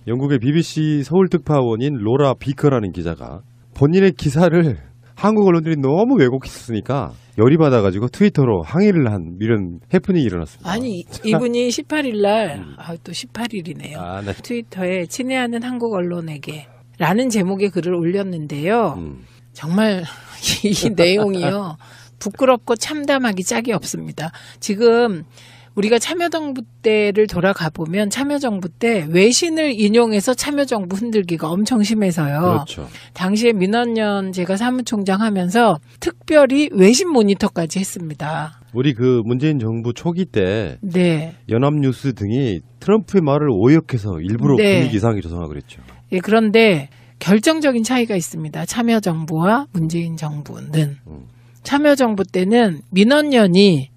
영국의 BBC 서울 특파원인 로라 비커라는 기자가 본인의 기사를 한국 언론들이 너무 왜곡했으니까 열이 받아가지고 트위터로 항의를 한 이런 해프닝이 일어났습니다. 아니 이분이 18일 날 또 18일이네요. 네. 트위터에 친애하는 한국 언론에게 라는 제목의 글을 올렸는데요. 정말 이 내용이요. 부끄럽고 참담하기 짝이 없습니다. 지금 우리가 참여정부 때를 돌아가 보면 참여정부 때 외신을 인용해서 참여정부 흔들기가 엄청 심해서요. 그렇죠. 당시에 민원연 제가 사무총장 하면서 특별히 외신 모니터까지 했습니다. 우리 그 문재인 정부 초기 때 네. 연합뉴스 등이 트럼프의 말을 오역해서 일부러 네. 분위기 이상하게 조성하고 그랬죠. 예, 그런데 결정적인 차이가 있습니다. 참여정부와 문재인 정부는. 참여정부 때는 민원연이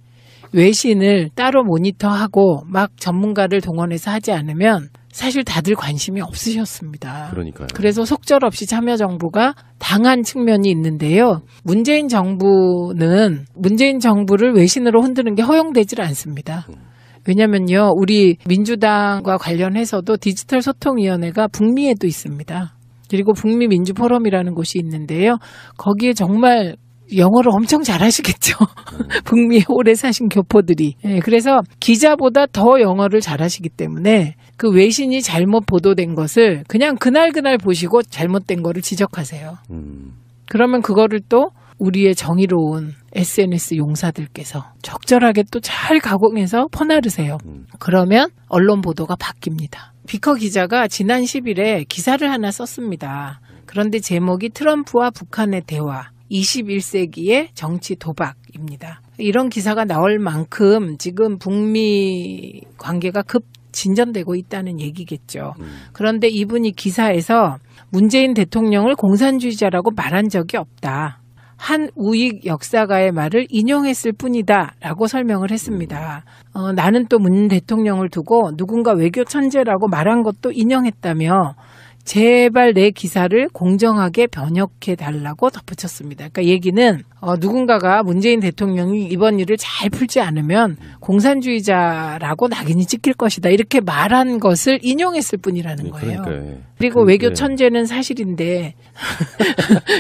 외신을 따로 모니터하고 막 전문가를 동원해서 하지 않으면 사실 다들 관심이 없으셨습니다. 그러니까요. 그래서 속절없이 참여정부가 당한 측면이 있는데요. 문재인 정부는 문재인 정부를 외신으로 흔드는 게 허용되질 않습니다. 왜냐면요, 우리 민주당과 관련해서도 디지털 소통위원회가 북미에도 있습니다. 그리고 북미민주포럼이라는 곳이 있는데요. 거기에 정말 영어를 엄청 잘하시겠죠. 북미에 오래 사신 교포들이. 네, 그래서 기자보다 더 영어를 잘하시기 때문에 그 외신이 잘못 보도된 것을 그냥 그날 보시고 잘못된 거를 지적하세요. 그러면 그거를 또 우리의 정의로운 SNS 용사들께서 적절하게 또 잘 가공해서 퍼나르세요. 그러면 언론 보도가 바뀝니다. 비커 기자가 지난 10일에 기사를 하나 썼습니다. 그런데 제목이 트럼프와 북한의 대화. 21세기의 정치 도박입니다. 이런 기사가 나올 만큼 지금 북미 관계가 급 진전되고 있다는 얘기겠죠. 그런데 이분이 기사에서 문재인 대통령을 공산주의자라고 말한 적이 없다. 한 우익 역사가의 말을 인용했을 뿐이다 라고 설명을 했습니다. 나는 또 문 대통령을 두고 누군가 외교 천재라고 말한 것도 인용했다며 제발 내 기사를 공정하게 번역해 달라고 덧붙였습니다. 그러니까 얘기는 누군가가 문재인 대통령이 이번 일을 잘 풀지 않으면 공산주의자라고 낙인이 찍힐 것이다. 이렇게 말한 것을 인용했을 뿐이라는 거예요. 그러니까요. 그리고 외교 천재는 사실인데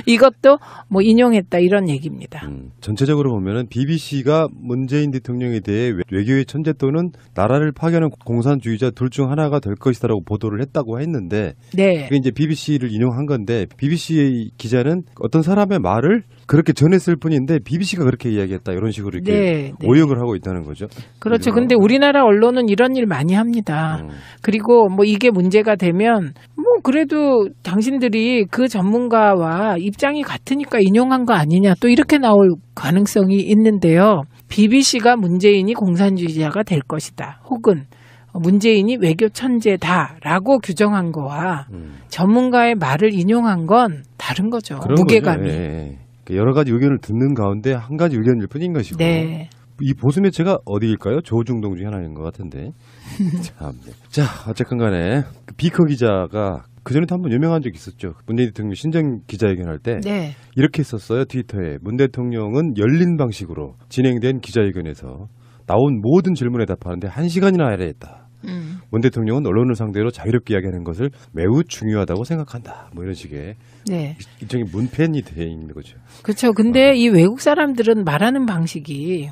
이것도 뭐 인용했다 이런 얘기입니다. 전체적으로 보면은 BBC가 문재인 대통령에 대해 외교의 천재 또는 나라를 파괴하는 공산주의자 둘 중 하나가 될 것이다라고 보도를 했다고 했는데 네. 그게 이제 BBC를 인용한 건데 BBC의 기자는 어떤 사람의 말을 그렇게 전했을 뿐인데 BBC가 그렇게 이야기했다 이런 식으로 이렇게 오역을 하고 있다는 거죠. 그렇죠. 근데 우리나라 언론은 이런 일 많이 합니다. 그리고 뭐 이게 문제가 되면 뭐 그래도 당신들이 그 전문가와 입장이 같으니까 인용한 거 아니냐 또 이렇게 나올 가능성이 있는데요. BBC가 문재인이 공산주의자가 될 것이다. 혹은 문재인이 외교 천재다라고 규정한 거와 전문가의 말을 인용한 건 다른 거죠. 무게감이. 예. 여러 가지 의견을 듣는 가운데 한 가지 의견일 뿐인 것이고 네. 이 보수 매체가 어디일까요? 조중동 중에 하나인 것 같은데. 참. 자, 어쨌건 간에 그 비커 기자가 그전에도 한번 유명한 적이 있었죠. 문재인 대통령 신정 기자회견할 때 네. 이렇게 썼어요. 트위터에. 문 대통령은 열린 방식으로 진행된 기자회견에서 나온 모든 질문에 답하는데 1시간이나 해야 했다. 문 대통령은 언론을 상대로 자유롭게 이야기하는 것을 매우 중요하다고 생각한다. 뭐 이런 식의 일종의 문팬이 돼 있는 거죠. 그렇죠. 근데 이 외국 사람들은 말하는 방식이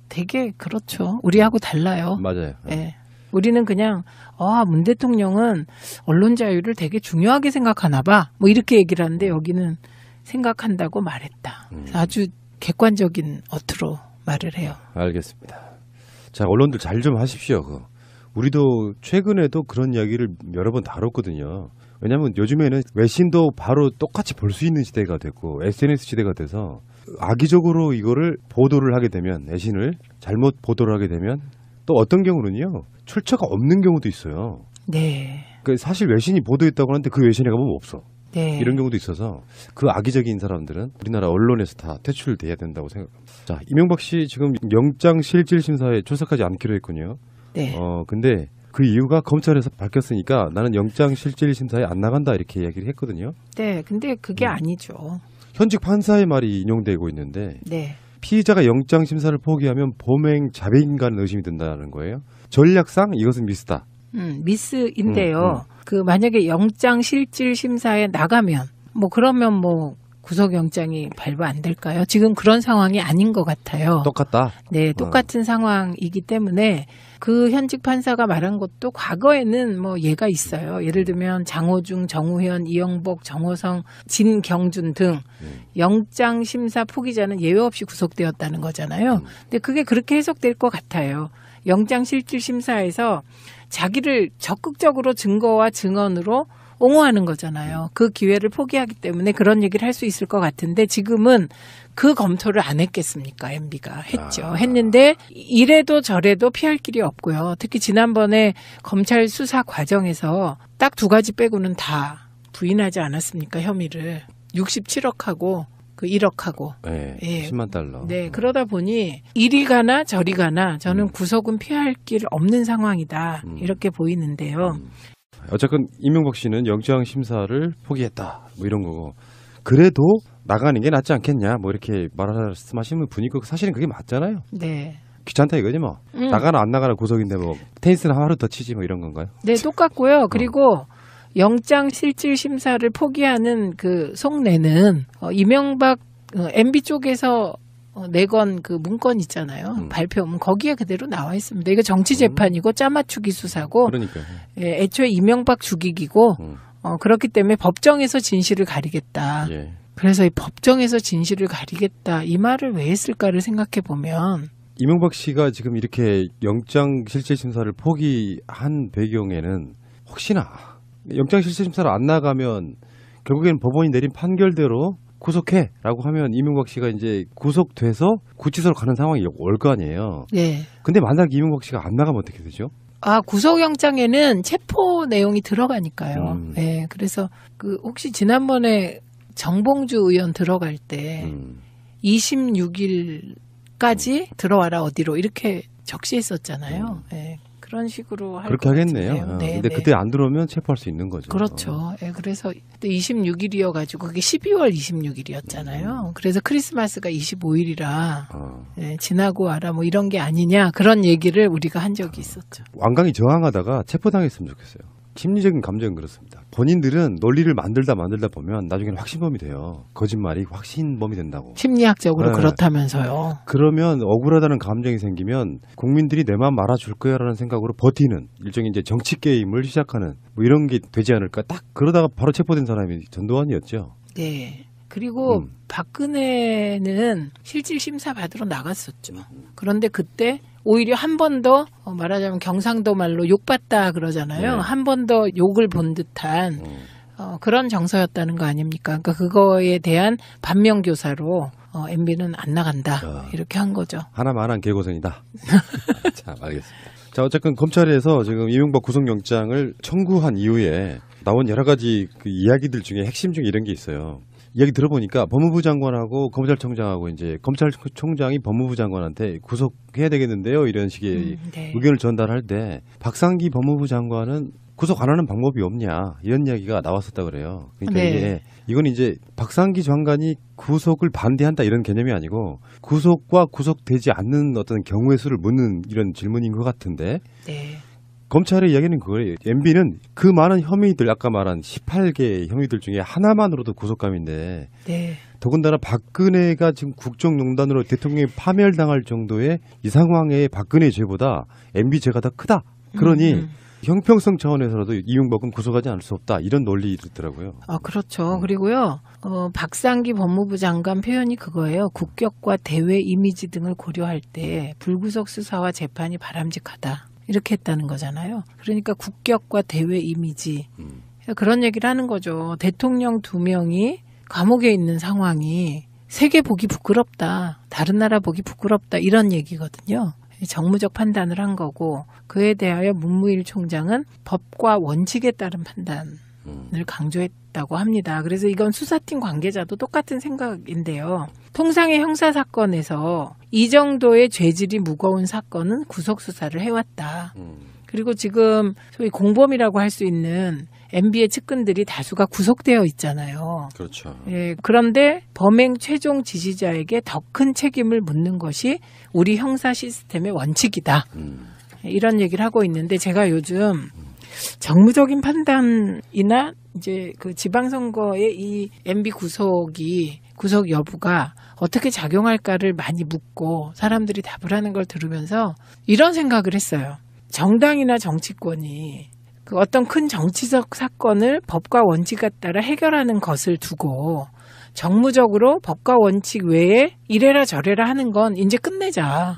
되게 그렇죠. 우리하고 달라요. 맞아요. 네. 우리는 그냥 문 대통령은 언론 자유를 되게 중요하게 생각하나 봐. 뭐 이렇게 얘기를 하는데 여기는 생각한다고 말했다. 아주 객관적인 어투로 말을 해요. 알겠습니다. 자, 언론들 잘 좀 하십시오. 우리도 최근에도 그런 이야기를 여러 번 다뤘거든요. 왜냐하면 요즘에는 외신도 바로 똑같이 볼 수 있는 시대가 됐고 SNS 시대가 돼서 악의적으로 이거를 보도를 하게 되면 외신을 잘못 보도를 하게 되면 또 어떤 경우는요. 출처가 없는 경우도 있어요. 네. 사실 외신이 보도했다고 하는데 그 외신에 가보면 없어. 네. 이런 경우도 있어서 그 악의적인 사람들은 우리나라 언론에서 다 퇴출돼야 된다고 생각합니다. 자, 이명박 씨 지금 영장실질심사에 출석하지 않기로 했군요. 네. 근데 그 이유가 검찰에서 밝혔으니까 나는 영장실질심사에 안 나간다 이렇게 이야기를 했거든요. 네, 근데 그게 아니죠. 현직 판사의 말이 인용되고 있는데 네. 피의자가 영장심사를 포기하면 범행 자백인가는 의심이 든다는 거예요. 전략상 이것은 미스다. 미스인데요. 그 만약에 영장 실질 심사에 나가면 뭐 그러면 뭐 구속영장이 발부 안 될까요? 지금 그런 상황이 아닌 것 같아요. 똑같다. 네, 똑같은 상황이기 때문에 그 현직 판사가 말한 것도 과거에는 뭐 예가 있어요. 예를 들면 장호중, 정우현, 이영복, 정호성, 진경준 등 영장 심사 포기자는 예외 없이 구속되었다는 거잖아요. 근데 그게 그렇게 해석될 것 같아요. 영장 실질 심사에서 자기를 적극적으로 증거와 증언으로 옹호하는 거잖아요. 그 기회를 포기하기 때문에 그런 얘기를 할 수 있을 것 같은데 지금은 그 검토를 안 했겠습니까? MB가 했죠. 했는데 이래도 저래도 피할 길이 없고요. 특히 지난번에 검찰 수사 과정에서 딱 두 가지 빼고는 다 부인하지 않았습니까? 혐의를 67억하고 그 1억하고. 네, 예. 10만 달러. 네, 그러다 보니 이리 가나 저리 가나 저는 구속은 피할 길 없는 상황이다. 이렇게 보이는데요. 어쨌건 이명박 씨는 영장 심사를 포기했다. 뭐 이런 거고. 그래도 나가는 게 낫지 않겠냐. 뭐 이렇게 말씀하시는 분이 있고 사실은 그게 맞잖아요. 네. 귀찮다 이거지 뭐. 나가나 안 나가나 구속인데 뭐 테니스는 하루 더 치지 뭐 이런 건가요? 네, 똑같고요. 그리고 영장 실질 심사를 포기하는 그 속내는 이명박 MB 쪽에서 내건 그 문건 있잖아요. 발표문 거기에 그대로 나와 있습니다. 이거 정치 재판이고 짜맞추기 수사고 그러니까. 예, 애초에 이명박 죽이기고 그렇기 때문에 법정에서 진실을 가리겠다. 예. 그래서 이 법정에서 진실을 가리겠다 이 말을 왜 했을까를 생각해 보면 이명박 씨가 지금 이렇게 영장 실질 심사를 포기한 배경에는 혹시나 영장 실질 심사를 안 나가면 결국에는 법원이 내린 판결대로 구속해라고 하면 이명박 씨가 이제 구속돼서 구치소로 가는 상황이 올 거 아니에요. 네. 근데 만약 이명박 씨가 안 나가면 어떻게 되죠? 아, 구속영장에는 체포 내용이 들어가니까요. 네, 그래서 그 혹시 지난번에 정봉주 의원 들어갈 때 26일까지 들어와라 어디로 이렇게 적시했었잖아요. 네, 그런 식으로 할 그렇게 것 하겠네요. 같은데요. 네, 근데 네. 그때 안 들어오면 체포할 수 있는 거죠. 그렇죠. 예, 그래서 그때 26일이어가지고 그게 12월 26일이었잖아요. 그래서 크리스마스가 25일이라 예, 지나고 와라 뭐 이런 게 아니냐 그런 얘기를 우리가 한 적이 있었죠. 완강히 저항하다가 체포당했으면 좋겠어요. 심리적인 감정은 그렇습니다. 본인들은 논리를 만들다 보면 나중에는 확신범이 돼요. 거짓말이 확신범이 된다고. 심리학적으로 네. 그렇다면서요. 그러면 억울하다는 감정이 생기면 국민들이 내 마음 알아줄 거야라는 생각으로 버티는 일종의 이제 정치 게임을 시작하는 뭐 이런 게 되지 않을까. 딱 그러다가 바로 체포된 사람이 전두환이었죠. 네. 그리고 박근혜는 실질 심사 받으러 나갔었죠. 그런데 그때 오히려 한 번 더 말하자면 경상도 말로 욕받다 그러잖아요. 네. 한 번 더 욕을 본 듯한 그런 정서였다는 거 아닙니까? 그러니까 그거에 대한 반면교사로 MB는 안 나간다 이렇게 한 거죠. 하나만한 개고생이다. 자, 알겠습니다. 자, 어쨌든 검찰에서 지금 이명박 구속영장을 청구한 이후에 나온 여러 가지 그 이야기들 중에 핵심 중에 이런 게 있어요. 이야기 들어보니까 법무부 장관하고 검찰총장하고 이제 검찰총장이 법무부 장관한테 구속해야 되겠는데요. 이런 식의 네. 의견을 전달할 때 박상기 법무부 장관은 구속 안 하는 방법이 없냐 이런 이야기가 나왔었다 그래요. 그러니까 네. 이건 이제 박상기 장관이 구속을 반대한다 이런 개념이 아니고 구속과 구속되지 않는 어떤 경우의 수를 묻는 이런 질문인 것 같은데 네. 검찰의 이야기는 그거예요. MB는 그 많은 혐의들 아까 말한 18개 혐의들 중에 하나만으로도 구속감인데 네. 더군다나 박근혜가 지금 국정농단으로 대통령이 파멸당할 정도의 이 상황에 박근혜 죄보다 MB 죄가 더 크다. 그러니 형평성 차원에서라도 이명박은 구속하지 않을 수 없다. 이런 논리더라고요. 아, 그렇죠. 그리고요, 박상기 법무부 장관 표현이 그거예요. 국격과 대외 이미지 등을 고려할 때 불구속 수사와 재판이 바람직하다. 이렇게 했다는 거잖아요. 그러니까 국격과 대외 이미지. 그런 얘기를 하는 거죠. 대통령 2명이 감옥에 있는 상황이 세계 보기 부끄럽다. 다른 나라 보기 부끄럽다. 이런 얘기거든요. 정무적 판단을 한 거고 그에 대하여 문무일 총장은 법과 원칙에 따른 판단을 강조했다고 합니다. 그래서 이건 수사팀 관계자도 똑같은 생각인데요. 통상의 형사사건에서 이 정도의 죄질이 무거운 사건은 구속수사를 해왔다. 그리고 지금 소위 공범이라고 할 수 있는 MB의 측근들이 다수가 구속되어 있잖아요. 그렇죠. 예, 그런데 범행 최종 지시자에게 더 큰 책임을 묻는 것이 우리 형사 시스템의 원칙이다. 이런 얘기를 하고 있는데 제가 요즘 정무적인 판단이나 이제 그 지방선거의 이 MB 구속 여부가 어떻게 작용할까를 많이 묻고 사람들이 답을 하는 걸 들으면서 이런 생각을 했어요. 정당이나 정치권이 그 어떤 큰 정치적 사건을 법과 원칙에 따라 해결하는 것을 두고 정무적으로 법과 원칙 외에 이래라 저래라 하는 건 이제 끝내자.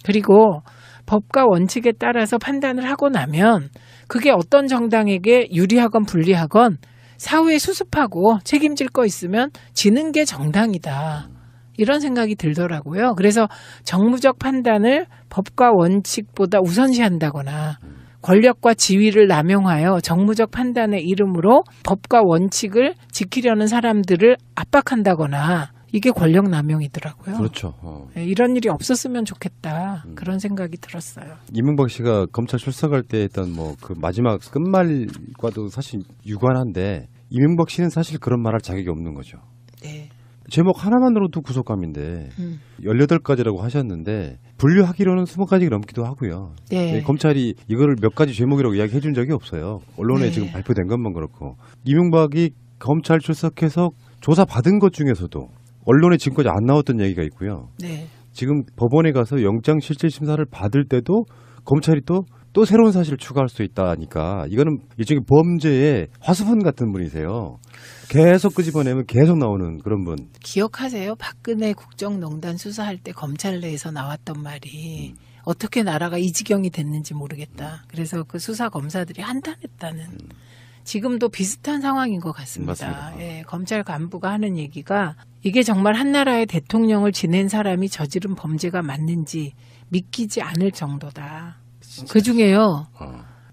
그리고 법과 원칙에 따라서 판단을 하고 나면 그게 어떤 정당에게 유리하건 불리하건 사후에 수습하고 책임질 거 있으면 지는 게 정당이다. 이런 생각이 들더라고요. 그래서 정무적 판단을 법과 원칙보다 우선시한다거나 권력과 지위를 남용하여 정무적 판단의 이름으로 법과 원칙을 지키려는 사람들을 압박한다거나 이게 권력 남용이더라고요. 그렇죠. 네, 이런 일이 없었으면 좋겠다. 그런 생각이 들었어요. 이명박 씨가 검찰 출석할 때 했던 뭐 그 마지막 끝말과도 사실 유관한데 이명박 씨는 사실 그런 말할 자격이 없는 거죠. 네. 제목 하나만으로도 구속감인데 18가지라고 하셨는데 분류하기로는 20가지가 넘기도 하고요. 네. 검찰이 이거를 몇 가지 제목이라고 이야기해 준 적이 없어요. 언론에 네. 지금 발표된 것만 그렇고. 이명박이 검찰 출석해서 조사받은 것 중에서도 언론에 지금까지 안 나왔던 얘기가 있고요. 네. 지금 법원에 가서 영장실질심사를 받을 때도 검찰이 또 새로운 사실을 추가할 수 있다니까 이거는 일종의 범죄의 화수분 같은 분이세요. 계속 끄집어내면 계속 나오는 그런 분. 기억하세요? 박근혜 국정농단 수사할 때 검찰 내에서 나왔던 말이 어떻게 나라가 이 지경이 됐는지 모르겠다. 그래서 그 수사 검사들이 한탄했다는. 지금도 비슷한 상황인 것 같습니다. 맞습니다. 예, 검찰 간부가 하는 얘기가 이게 정말 한 나라의 대통령을 지낸 사람이 저지른 범죄가 맞는지 믿기지 않을 정도다. 그 중에요.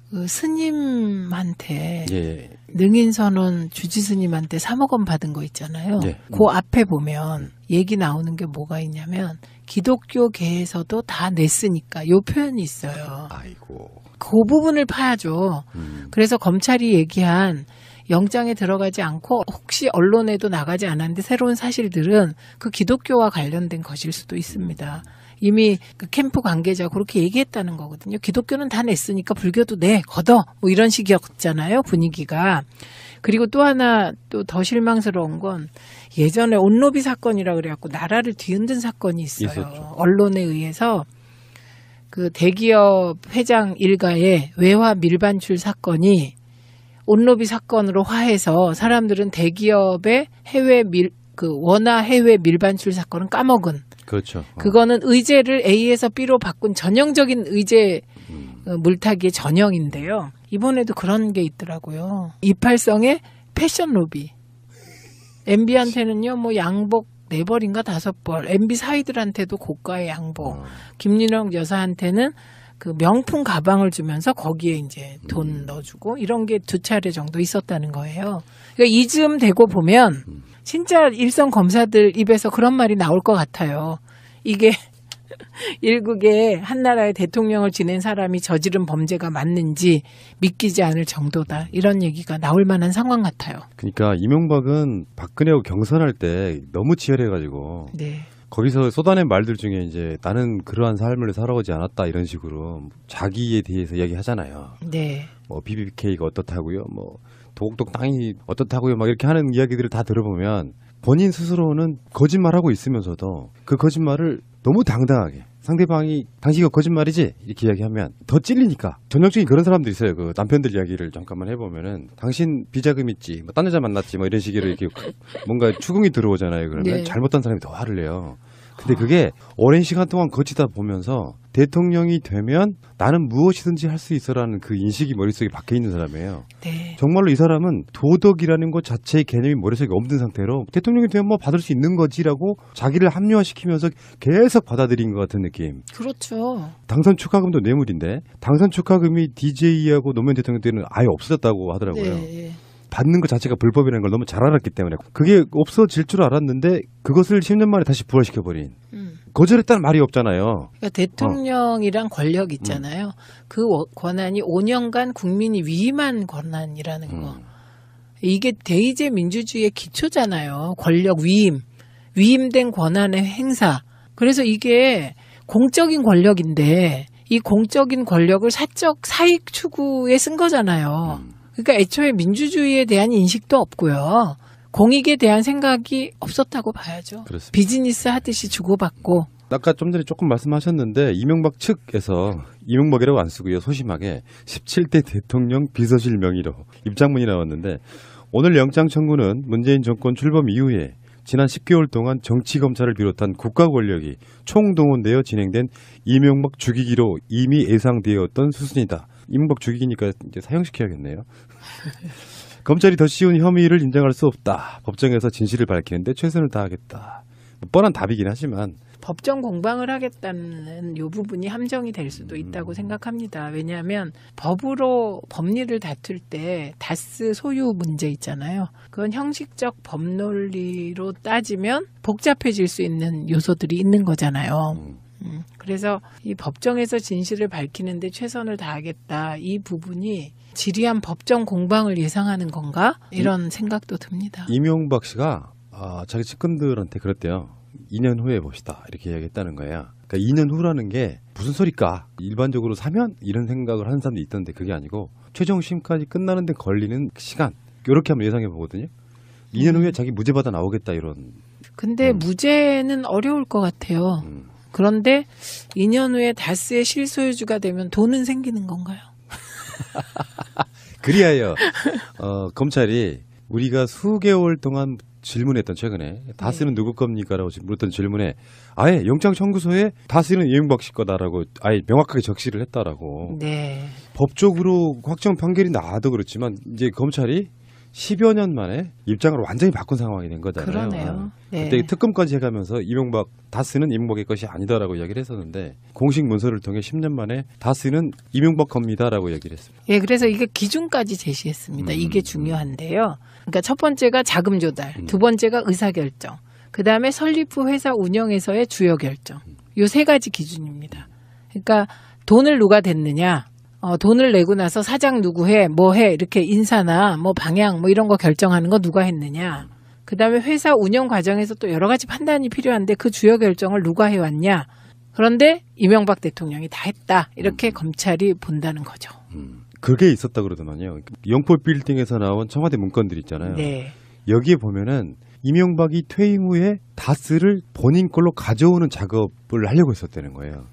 그 스님한테 예. 능인선원 주지스님한테 3억 원 받은 거 있잖아요. 예. 그 앞에 보면 얘기 나오는 게 뭐가 있냐면 기독교계에서도 다 냈으니까 요 표현이 있어요. 아이고. 그 부분을 파야죠. 그래서 검찰이 얘기한 영장에 들어가지 않고 혹시 언론에도 나가지 않았는데 새로운 사실들은 그 기독교와 관련된 것일 수도 있습니다. 이미 그 캠프 관계자 그렇게 얘기했다는 거거든요. 기독교는 다 냈으니까 불교도 내, 걷어. 뭐 이런 식이었잖아요, 분위기가. 그리고 또 하나 또 더 실망스러운 건 예전에 온로비 사건이라 그래갖고 나라를 뒤흔든 사건이 있어요. 있었죠. 언론에 의해서 그 대기업 회장 일가의 외화 밀반출 사건이 온로비 사건으로 화해서 사람들은 대기업의 원화 해외 밀반출 사건은 까먹은. 그렇죠. 그거는 의제를 A에서 B로 바꾼 전형적인 의제 물타기의 전형인데요. 이번에도 그런 게 있더라고요. 이팔성의 패션 로비. MB한테는요, 뭐 양복 4벌인가 5벌. MB 사이들한테도 고가의 양복. 김윤영 여사한테는 그 명품 가방을 주면서 거기에 이제 돈 넣어주고 이런 게 2차례 정도 있었다는 거예요. 그러니까 이쯤 되고 보면 진짜 일선 검사들 입에서 그런 말이 나올 것 같아요. 이게 일국의 한 나라의 대통령을 지낸 사람이 저지른 범죄가 맞는지 믿기지 않을 정도다. 이런 얘기가 나올 만한 상황 같아요. 그러니까 이명박은 박근혜하고 경선할 때 너무 치열해가지고 네. 거기서 쏟아낸 말들 중에 이제 나는 그러한 삶을 살아오지 않았다 이런 식으로 자기에 대해서 이야기하잖아요. 네. 뭐 BBK가 어떻다고요? 뭐 도곡동 땅이 어떻다고요? 막 이렇게 하는 이야기들을 다 들어보면 본인 스스로는 거짓말하고 있으면서도 그 거짓말을 너무 당당하게 상대방이 당신이 거짓말이지 이렇게 이야기하면 더 찔리니까 전형적인 그런 사람들이 있어요. 그 남편들 이야기를 잠깐만 해보면은 당신 비자금 있지, 뭐 딴 여자 만났지, 뭐 이런 식으로 이렇게 뭔가 추궁이 들어오잖아요. 그러면 네. 잘못한 사람이 더 화를 내요. 근데 그게 오랜 시간 동안 거치다 보면서 대통령이 되면 나는 무엇이든지 할 수 있어라는 그 인식이 머릿속에 박혀 있는 사람이에요. 네. 정말로 이 사람은 도덕이라는 것 자체의 개념이 머릿속에 없는 상태로 대통령이 되면 뭐 받을 수 있는 거지라고 자기를 합리화시키면서 계속 받아들인 것 같은 느낌. 그렇죠. 당선 축하금도 뇌물인데 당선 축하금이 DJ하고 노무현 대통령 때는 아예 없어졌다고 하더라고요. 네. 받는 것 자체가 불법이라는 걸 너무 잘 알았기 때문에 그게 없어질 줄 알았는데 그것을 10년 만에 다시 부활시켜버린. 거절했다는 말이 없잖아요. 그러니까 대통령이란 권력 있잖아요. 그 권한이 5년간 국민이 위임한 권한이라는 거. 이게 대의제 민주주의의 기초잖아요. 권력 위임된 권한의 행사. 그래서 이게 공적인 권력인데 이 공적인 권력을 사적 사익 추구에 쓴 거잖아요. 그러니까 애초에 민주주의에 대한 인식도 없고요. 공익에 대한 생각이 없었다고 봐야죠. 그렇습니다. 비즈니스 하듯이 주고받고. 아까 좀 전에 조금 말씀하셨는데 이명박 측에서 이명박이라고 안 쓰고요. 소심하게 17대 대통령 비서실 명의로 입장문이 나왔는데 오늘 영장 청구는 문재인 정권 출범 이후에 지난 10개월 동안 정치검찰을 비롯한 국가 권력이 총동원되어 진행된 이명박 죽이기로 이미 예상되었던 수순이다. 이명박 죽이기니까 이제 사형시켜야겠네요. 검찰이 더 쉬운 혐의를 인정할 수 없다. 법정에서 진실을 밝히는데 최선을 다하겠다. 뻔한 답이긴 하지만 법정 공방을 하겠다는 이 부분이 함정이 될 수도 있다고 생각합니다. 왜냐하면 법으로 법리를 다툴 때 다스 소유 문제 있잖아요. 그건 형식적 법논리로 따지면 복잡해질 수 있는 요소들이 있는 거잖아요. 그래서 이 법정에서 진실을 밝히는데 최선을 다하겠다. 이 부분이 지리한 법정 공방을 예상하는 건가? 이런 생각도 듭니다. 이명박 씨가 자기 측근들한테 그랬대요. 2년 후에 봅시다. 이렇게 이야기했다는 거예요. 그러니까 2년 후라는 게 무슨 소리까? 일반적으로 사면 이런 생각을 하는 사람도 있던데 그게 아니고 최종 심까지 끝나는데 걸리는 시간. 이렇게 한번 예상해 보거든요. 2년 후에 자기 무죄 받아 나오겠다 이런. 근데 무죄는 어려울 것 같아요. 그런데 2년 후에 다스의 실소유주가 되면 돈은 생기는 건가요? 그리하여 검찰이 우리가 수개월 동안 질문했던 최근에 다스는 누구 겁니까라고 물었던 질문에 아예 영장 청구서에 다스는 이명박 씨 거다라고 아예 명확하게 적시를 했다라고. 네. 법적으로 확정 판결이 나와도 그렇지만 이제 검찰이 10여 년 만에 입장을 완전히 바꾼 상황이 된 거잖아요. 그러네요. 네. 그때 특검까지 해가면서 다스는 이명박의 것이 아니다라고 이야기를 했었는데 공식 문서를 통해 10년 만에 다스는 이명박 겁니다라고 얘기를 했습니다. 예, 그래서 이게 기준까지 제시했습니다. 이게 중요한데요. 그러니까 첫 번째가 자금 조달, 두 번째가 의사결정, 그 다음에 설립 후 회사 운영에서의 주요 결정. 요 세 가지 기준입니다. 그러니까 돈을 누가 댔느냐, 돈을 내고 나서 사장 누구 해, 뭐 해, 이렇게 인사나 뭐 방향 뭐 이런 거 결정하는 거 누가 했느냐. 그 다음에 회사 운영 과정에서 또 여러 가지 판단이 필요한데 그 주요 결정을 누가 해왔냐. 그런데 이명박 대통령이 다 했다. 이렇게 검찰이 본다는 거죠. 그게 있었다 그러더만요. 영포 빌딩에서 나온 청와대 문건들 있잖아요. 네. 여기에 보면은 이명박이 퇴임 후에 다스를 본인 걸로 가져오는 작업을 하려고 했었다는 거예요.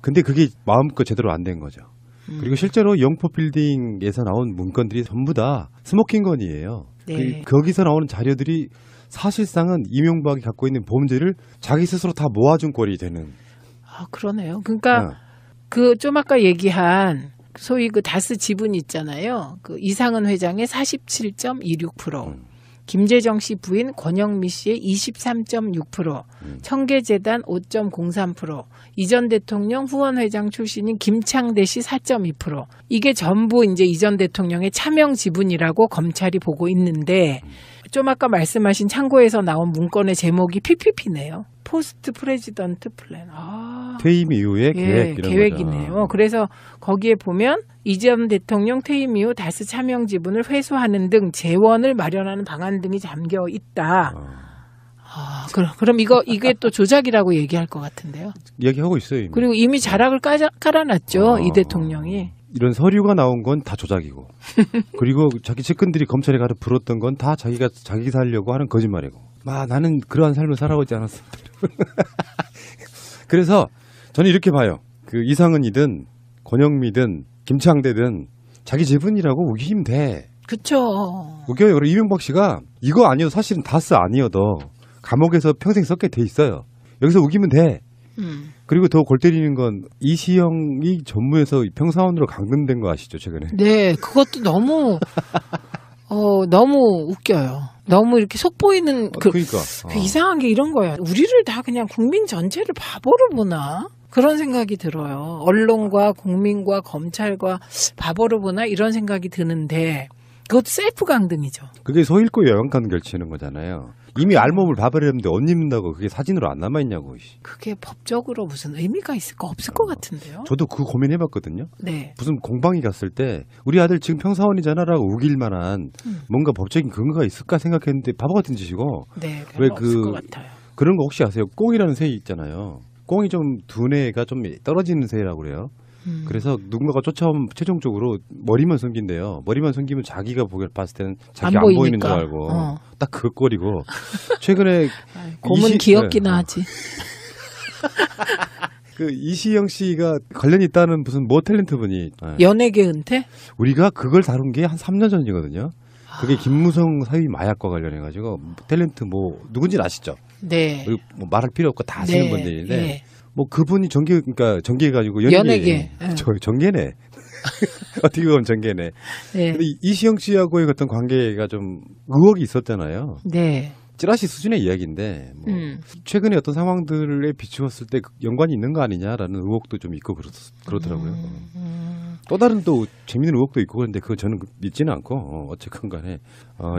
근데 그게 마음껏 제대로 안 된 거죠. 그리고 실제로 영포 빌딩에서 나온 문건들이 전부 다 스모킹건이에요. 네. 거기서 나오는 자료들이 사실상은 이명박이 갖고 있는 범죄를 자기 스스로 다 모아준 꼴이 되는. 그러네요. 그러니까 그 좀 아까 얘기한 소위 그 다스 지분 있잖아요. 그 이상은 회장의 47.26%, 김재정 씨 부인 권영미 씨의 23.6%, 청계재단 5.03%, 이전 대통령 후원 회장 출신인 김창대 씨 4.2%. 이게 전부 이제 이전 대통령의 차명 지분이라고 검찰이 보고 있는데 좀 아까 말씀하신 창고에서 나온 문건의 제목이 PPP네요. 포스트 프레지던트 플랜. 퇴임 이후의 계획 이런 계획이네요. 거죠. 그래서 거기에 보면 이전 대통령 퇴임 이후 다스 차명 지분을 회수하는 등 재원을 마련하는 방안 등이 잠겨 있다. 그럼 이게 또 조작이라고 얘기할 것 같은데요. 얘기하고 있어요. 이미. 그리고 이미 자락을 깔아놨죠. 이 대통령이. 이런 서류가 나온 건 다 조작이고 그리고 자기 측근들이 검찰에 가서 불었던 건 다 자기가 자기 살려고 하는 거짓말이고 나는 그러한 삶을 살아오지 않았습니다. 그래서 저는 이렇게 봐요. 그 이상은이든 권영미든 김창대든 자기 지분이라고 우기면 돼. 그렇죠. 우겨요. 그리고 이명박 씨가 이거 아니어도 사실은 다스 아니어도 감옥에서 평생 썩게 돼 있어요. 여기서 우기면 돼. 그리고 더 골 때리는 건 이시영이 전무에서 평사원으로 감금된 거 아시죠, 최근에? 네, 그것도 너무 너무 웃겨요. 너무 이렇게 속보이는 그러니까 이상한 게 이런 거예요. 우리를 다 그냥 국민 전체를 바보로 보나? 그런 생각이 들어요. 언론과 국민과 검찰과 바보로 보나 이런 생각이 드는데 그것도 셀프 강등이죠. 그게 소 읽고 영양간 결치는 거잖아요. 이미 알몸을 봐버렸는데 옷 입는다고 그게 사진으로 안 남아있냐고. 그게 법적으로 무슨 의미가 있을까 없을 것 같은데요. 저도 그 고민해봤거든요. 네. 무슨 공방이 갔을 때 우리 아들 지금 평사원이잖아라고 우길 만한 뭔가 법적인 근거가 있을까 생각했는데 바보 같은 짓이고. 네, 왜 없을 것 같아요. 그런 거 혹시 아세요? 꽁이라는 새 있잖아요. 꽁이 좀 두뇌가 좀 떨어지는 새라고 그래요. 그래서 누군가가 쫓아오면 최종적으로 머리만 숨긴대요. 머리만 숨기면 자기가 봤을 때는 자기가 안 보이는 줄 알고 딱 그 꼴이고 최근에 곰은 귀엽기나 하지. 그 이시영 씨가 관련이 있다는 무슨 뭐 탤런트 분이 연예계 은퇴? 우리가 그걸 다룬 게 한 3년 전이거든요. 그게 김무성 사위 마약과 관련해가지고 탤런트 뭐 누군지 아시죠? 네. 뭐 말할 필요 없고 다 아시는 네. 분들인데 네. 뭐 그분이 그러니까 전개해가지고 연예계. 전개네. 어떻게 보면 전개네. 네. 근데 이시영 씨하고의 어떤 관계가 좀 의혹이 있었잖아요. 네. 찌라시 수준의 이야기인데 뭐 최근에 어떤 상황들에 비추었을 때 연관이 있는 거 아니냐라는 의혹도 좀 있고 그렇더라고요. 또 다른 또 재밌는 의혹도 있고 그런데 그거 저는 믿지는 않고 어쨌건 간에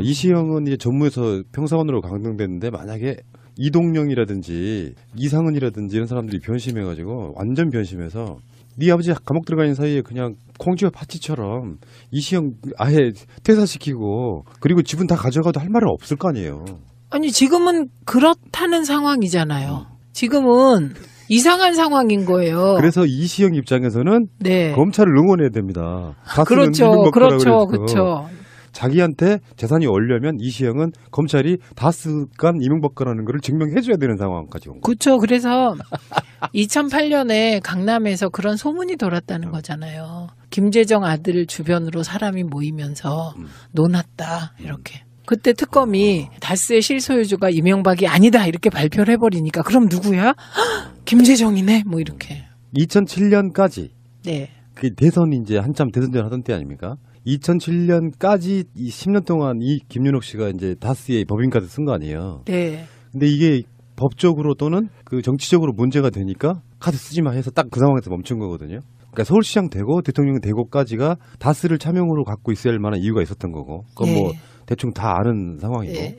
이시영은 이제 전무에서 평사원으로 강등됐는데 만약에 이동영이라든지 이상은이라든지 이런 사람들이 변심해가지고 완전 변심해서 네 아버지 감옥 들어가 있는 사이에 그냥 콩쥐와 파치처럼 이시영 아예 퇴사시키고 그리고 집은 다 가져가도 할 말은 없을 거 아니에요. 아니 지금은 그렇다는 상황이잖아요. 지금은 이상한 상황인 거예요. 그래서 이시영 입장에서는 네. 검찰을 응원해야 됩니다. 그렇죠. 그렇죠. 자기한테 재산이 오려면 이시영은 검찰이 다스간 이명박과라는 것을 증명해줘야 되는 상황까지 온 거예요. 그렇죠. 그래서 2008년에 강남에서 그런 소문이 돌았다는 거잖아요. 김재정 아들 주변으로 사람이 모이면서 논았다 이렇게. 그때 특검이 다스의 실소유주가 이명박이 아니다 이렇게 발표를 해버리니까 그럼 누구야? 김재정이네 뭐 이렇게. 2007년까지 네. 그 대선이 이제 한참 대선전 하던 때 아닙니까? 2007년까지 이 10년 동안 이 김윤옥 씨가 이제 다스의 법인카드 쓴 거 아니에요. 네. 근데 이게 법적으로 또는 그 정치적으로 문제가 되니까 카드 쓰지 마 해서 딱 그 상황에서 멈춘 거거든요. 그러니까 서울시장 되고 대통령 되고까지가 다스를 차명으로 갖고 있어야 할 만한 이유가 있었던 거고. 그건 뭐 대충 다 아는 상황이고.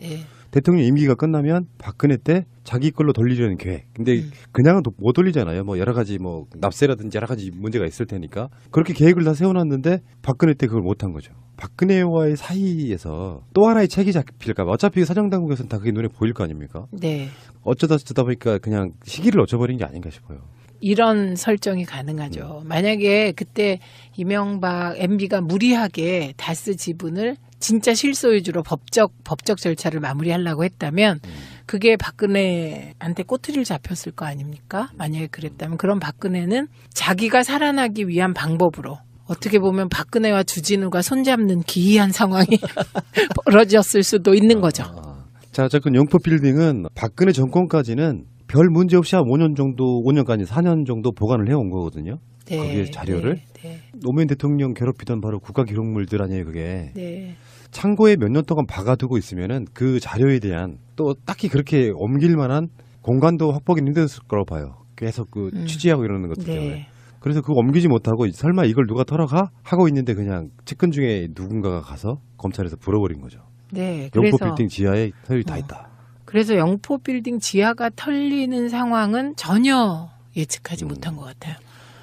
대통령 임기가 끝나면 박근혜 때 자기 걸로 돌리려는 계획. 근데 그냥은 못 돌리잖아요. 뭐 여러 가지 뭐 납세라든지 여러 가지 문제가 있을 테니까. 그렇게 계획을 다 세워놨는데 박근혜 때 그걸 못한 거죠. 박근혜와의 사이에서 또 하나의 책이 잡힐까 봐. 어차피 사정당국에서는 다 그게 눈에 보일 거 아닙니까? 네. 어쩌다 보니까 그냥 시기를 놓쳐버린 게 아닌가 싶어요. 이런 설정이 가능하죠. 만약에 그때 이명박 MB가 무리하게 다스 지분을 진짜 실소유주로 법적 절차를 마무리하려고 했다면 그게 박근혜한테 꼬투리를 잡혔을 거 아닙니까? 만약에 그랬다면 그럼 박근혜는 자기가 살아나기 위한 방법으로 어떻게 보면 박근혜와 주진우가 손잡는 기이한 상황이 벌어졌을 수도 있는 거죠. 자, 어쨌든 영포 빌딩은 박근혜 정권까지는 별 문제 없이 한 5년까지 4년 정도 보관을 해온 거거든요. 네, 거기에 자료를. 네. 노무현 대통령 괴롭히던 바로 국가기록물들 아니에요, 그게. 네. 창고에 몇 년 동안 박아두고 있으면은 그 자료에 대한 또 딱히 그렇게 옮길 만한 공간도 확보하기는 힘들었을 거라고 봐요. 계속 그 취재하고 이러는 것들 때문에. 네. 그래서 그거 옮기지 못하고 설마 이걸 누가 털어가? 하고 있는데 그냥 측근 중에 누군가가 가서 검찰에서 불어버린 거죠. 네. 영포 빌딩 지하에 털이 다 있다. 그래서 영포 빌딩 지하가 털리는 상황은 전혀 예측하지 못한 것 같아요.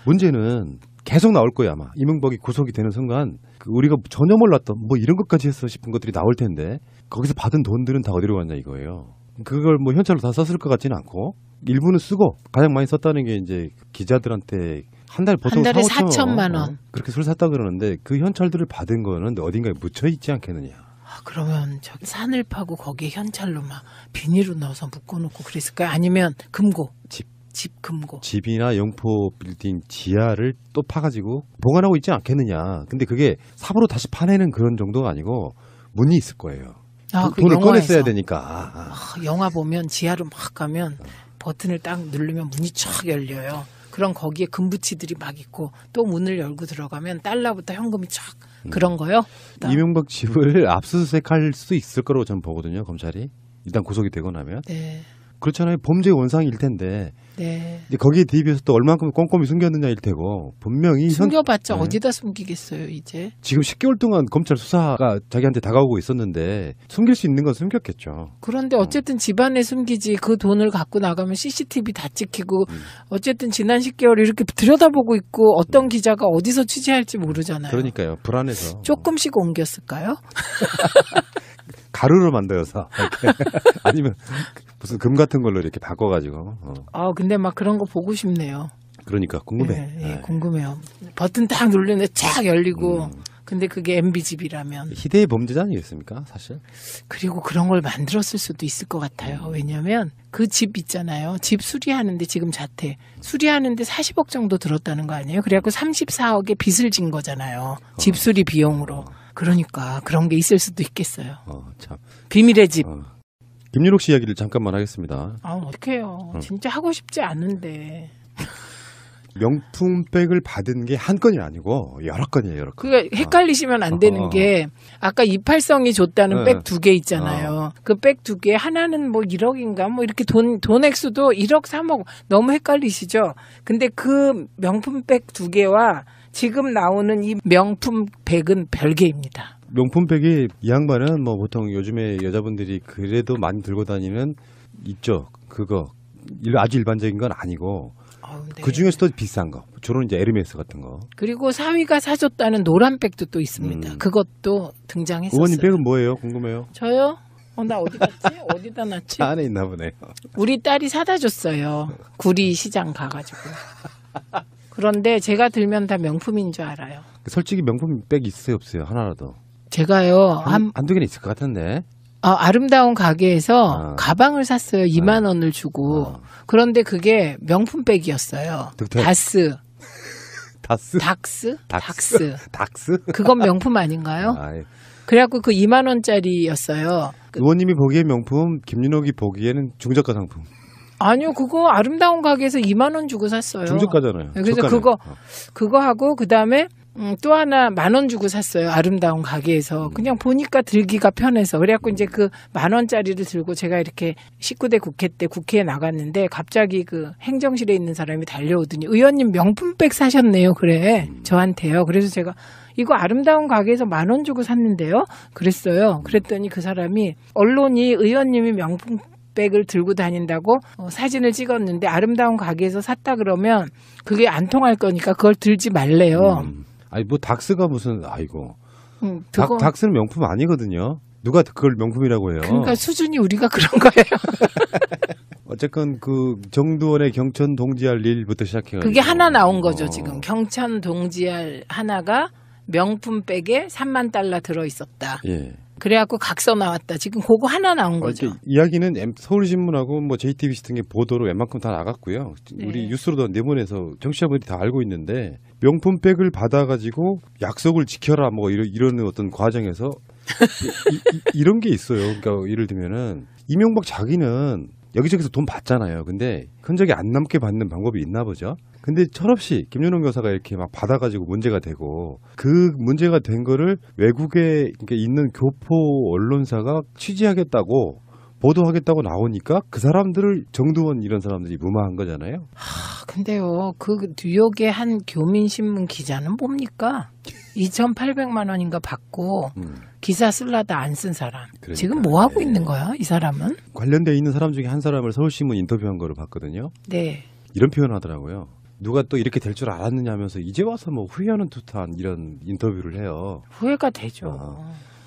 문제는 계속 나올 거예요, 아마. 이명박이 구속이 되는 순간 우리가 전혀 몰랐던 뭐 이런 것까지 했어 싶은 것들이 나올 텐데 거기서 받은 돈들은 다 어디로 갔냐 이거예요. 그걸 뭐 현찰로 다 썼을 것 같지는 않고 일부는 쓰고 가장 많이 썼다는 게 이제 기자들한테 한 달에 보통 한 달에 4,500만 4천만 원. 그렇게 술 샀다 그러는데 그 현찰들을 받은 거는 어딘가에 묻혀 있지 않겠느냐. 그러면 저 산을 파고 거기에 현찰로 막 비닐로 넣어서 묶어놓고 그랬을까요? 아니면 금고? 집 금고. 집이나 영포 빌딩 지하를 또 파가지고 보관하고 있지 않겠느냐. 근데 그게 삽으로 다시 파내는 그런 정도가 아니고 문이 있을 거예요. 그 돈을 영화에서. 꺼냈어야 되니까. 영화 보면 지하로 막 가면 버튼을 딱 누르면 문이 쫙 열려요. 그럼 거기에 금부치들이 막 있고 또 문을 열고 들어가면 달러부터 현금이 쫙 그런 거요? 이명박 집을 압수수색할 수 있을 거라고 저는 보거든요. 검찰이. 일단 구속이 되고 나면. 네. 그렇잖아요. 범죄 원상일 텐데. 네. 이제 거기에 대비해서 또 얼만큼 꼼꼼히 숨겼느냐일 테고 분명히 숨겨봤자 네. 어디다 숨기겠어요 이제. 지금 10개월 동안 검찰 수사가 자기한테 다가오고 있었는데 숨길 수 있는 건 숨겼겠죠. 그런데 어쨌든 집안에 숨기지 그 돈을 갖고 나가면 CCTV 다 찍히고 어쨌든 지난 10개월 이렇게 들여다보고 있고 어떤 기자가 어디서 취재할지 모르잖아요. 그러니까요. 불안해서. 조금씩 옮겼을까요? 가루로 만들어서 아니면 무슨 금 같은 걸로 이렇게 바꿔가지고. 근데 막 그런 거 보고 싶네요. 그러니까 궁금해. 예, 궁금해요. 버튼 딱 누르는데 쫙 열리고. 근데 그게 MB 집이라면. 희대의 범죄자 아니겠습니까, 사실? 그리고 그런 걸 만들었을 수도 있을 것 같아요. 왜냐하면 그 집 있잖아요. 집 수리하는데 지금 자태 수리하는데 40억 정도 들었다는 거 아니에요? 그래갖고 34억에 빚을 진 거잖아요. 집 수리 비용으로. 그러니까 그런 게 있을 수도 있겠어요. 참. 비밀의 집. 김윤옥 씨 이야기를 잠깐만 하겠습니다. 어떡해요. 진짜 하고 싶지 않은데. 명품백을 받은 게 한 건이 아니고 여러 건이에요, 여러 건. 그게 헷갈리시면 안 되는 게 아까 이팔성이 줬다는 백 2개 있잖아요. 그 백 2개 하나는 뭐 1억인가 뭐 이렇게 돈 액수도 1억 3억 너무 헷갈리시죠? 근데 그 명품백 2개와 지금 나오는 이 명품백은 별개입니다. 명품백이 이 양반은 뭐 보통 요즘에 여자분들이 그래도 많이 들고 다니는 있죠. 그거 아주 일반적인 건 아니고 네. 그 중에서도 비싼 거. 주로 이제 에르메스 같은 거. 그리고 사위가 사줬다는 노란 백도 또 있습니다. 그것도 등장했었어요. 의원님 백은 뭐예요? 궁금해요. 저요? 나 어디 갔지? 어디다 놨지? 차 안에 있나 보네요. 우리 딸이 사다 줬어요. 구리 시장 가가지고. 그런데 제가 들면 다 명품인 줄 알아요. 솔직히 명품백 있어요, 없어요? 하나라도. 제가요, 한두 개는 있을 것 같은데. 아름다운 가게에서 가방을 샀어요. 2만 원을 주고. 그런데 그게 명품백이었어요. 다스. 닥스? 그건 명품 아닌가요? 그래갖고 그 2만 원짜리였어요. 의원님이 보기에 명품, 김윤옥이 보기에는 중저가 상품. 아니요, 그거 아름다운 가게에서 2만 원 주고 샀어요. 중저가잖아요. 그래서 그거 하고 그다음에 또 하나 10,000원 주고 샀어요. 아름다운 가게에서. 그냥 보니까 들기가 편해서. 그래갖고 이제 그 10,000원짜리를 들고 제가 이렇게 19대 국회 때 국회에 나갔는데 갑자기 그 행정실에 있는 사람이 달려오더니 의원님 명품백 사셨네요. 그래. 저한테요. 그래서 제가 이거 아름다운 가게에서 10,000원 주고 샀는데요. 그랬어요. 그랬더니 그 사람이 언론이 의원님이 명품백을 들고 다닌다고 사진을 찍었는데 아름다운 가게에서 샀다 그러면 그게 안 통할 거니까 그걸 들지 말래요. 아니 뭐 닥스가 무슨 아이고. 닥스는 명품 아니거든요. 누가 그걸 명품이라고 해요. 그러니까 수준이 우리가 그런 거예요. 어쨌건 그 정두원의 경천 동지할 일부터 시작해가지고 그게 하나 나온 거죠. 지금 경천 동지할 하나가 명품백에 3만 달러 들어있었다. 예. 그래갖고 각서 나왔다. 지금 그거 하나 나온 거죠. 이야기는 서울신문하고 뭐 JTBC 등의 보도로 웬만큼 다 나갔고요. 네. 우리 뉴스로도 내보내서 청취자분들이 다 알고 있는데 명품백을 받아가지고 약속을 지켜라 뭐 이런 어떤 과정에서 이런 게 있어요. 그러니까 예를 들면은 이명박 자기는 여기저기서 돈 받잖아요. 근데 흔적이 안 남게 받는 방법이 있나 보죠. 근데 철없이 김윤옥 여사가 이렇게 막 받아가지고 문제가 되고 그 문제가 된 거를 외국에 있는 교포 언론사가 취재하겠다고 보도하겠다고 나오니까 그 사람들을 정두원 이런 사람들이 무마한 거잖아요. 근데요, 그 뉴욕의 한 교민신문 기자는 뭡니까? 2,800만 원인가 받고 기사 쓸라다 안 쓴 사람. 그러니까, 지금 뭐 하고 있는 거야, 이 사람은? 관련돼 있는 사람 중에 한 사람을 서울신문 인터뷰한 거를 봤거든요. 네. 이런 표현 하더라고요. 누가 또 이렇게 될 줄 알았느냐 하면서 이제 와서 뭐 후회하는 듯한 이런 인터뷰를 해요. 후회가 되죠.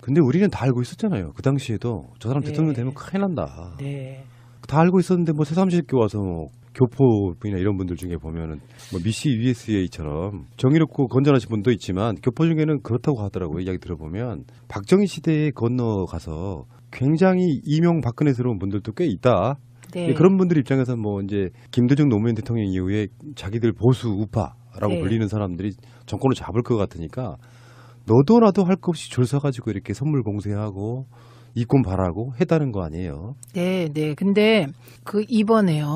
근데 우리는 다 알고 있었잖아요. 그 당시에도 저 사람 대통령 되면 큰일 난다. 네. 다 알고 있었는데 뭐 새삼스럽게 와서 뭐 교포분이나 이런 분들 중에 보면은 뭐 미시 USA처럼 정의롭고 건전하신 분도 있지만 교포 중에는 그렇다고 하더라고요. 이야기 들어보면 박정희 시대에 건너가서 굉장히 이명박근혜스러운 분들도 꽤 있다. 네. 그런 분들 입장에서 뭐 이제 김대중 노무현 대통령 이후에 자기들 보수 우파라고 네. 불리는 사람들이 정권을 잡을 것 같으니까 너도 나도 할 것 없이 줄 서가지고 이렇게 선물 공세하고 이권 바라고 했다는 거 아니에요? 네, 네. 근데 그 이번에요.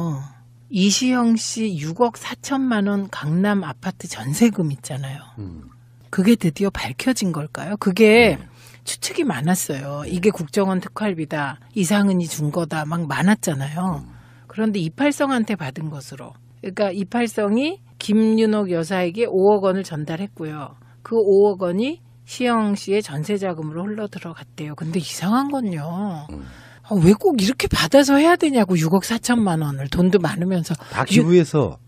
이시영 씨 6억 4천만 원 강남 아파트 전세금 있잖아요. 그게 드디어 밝혀진 걸까요? 그게 추측이 많았어요. 이게 국정원 특활비다. 이상은이 준 거다. 막 많았잖아요. 그런데 이팔성한테 받은 것으로. 그러니까 이팔성이 김윤옥 여사에게 5억 원을 전달했고요. 그 5억 원이 시영 씨의 전세 자금으로 흘러 들어갔대요. 근데 이상한 건요. 왜 꼭 이렇게 받아서 해야 되냐고 6억 4천만 원을 돈도 많으면서 다 기부해서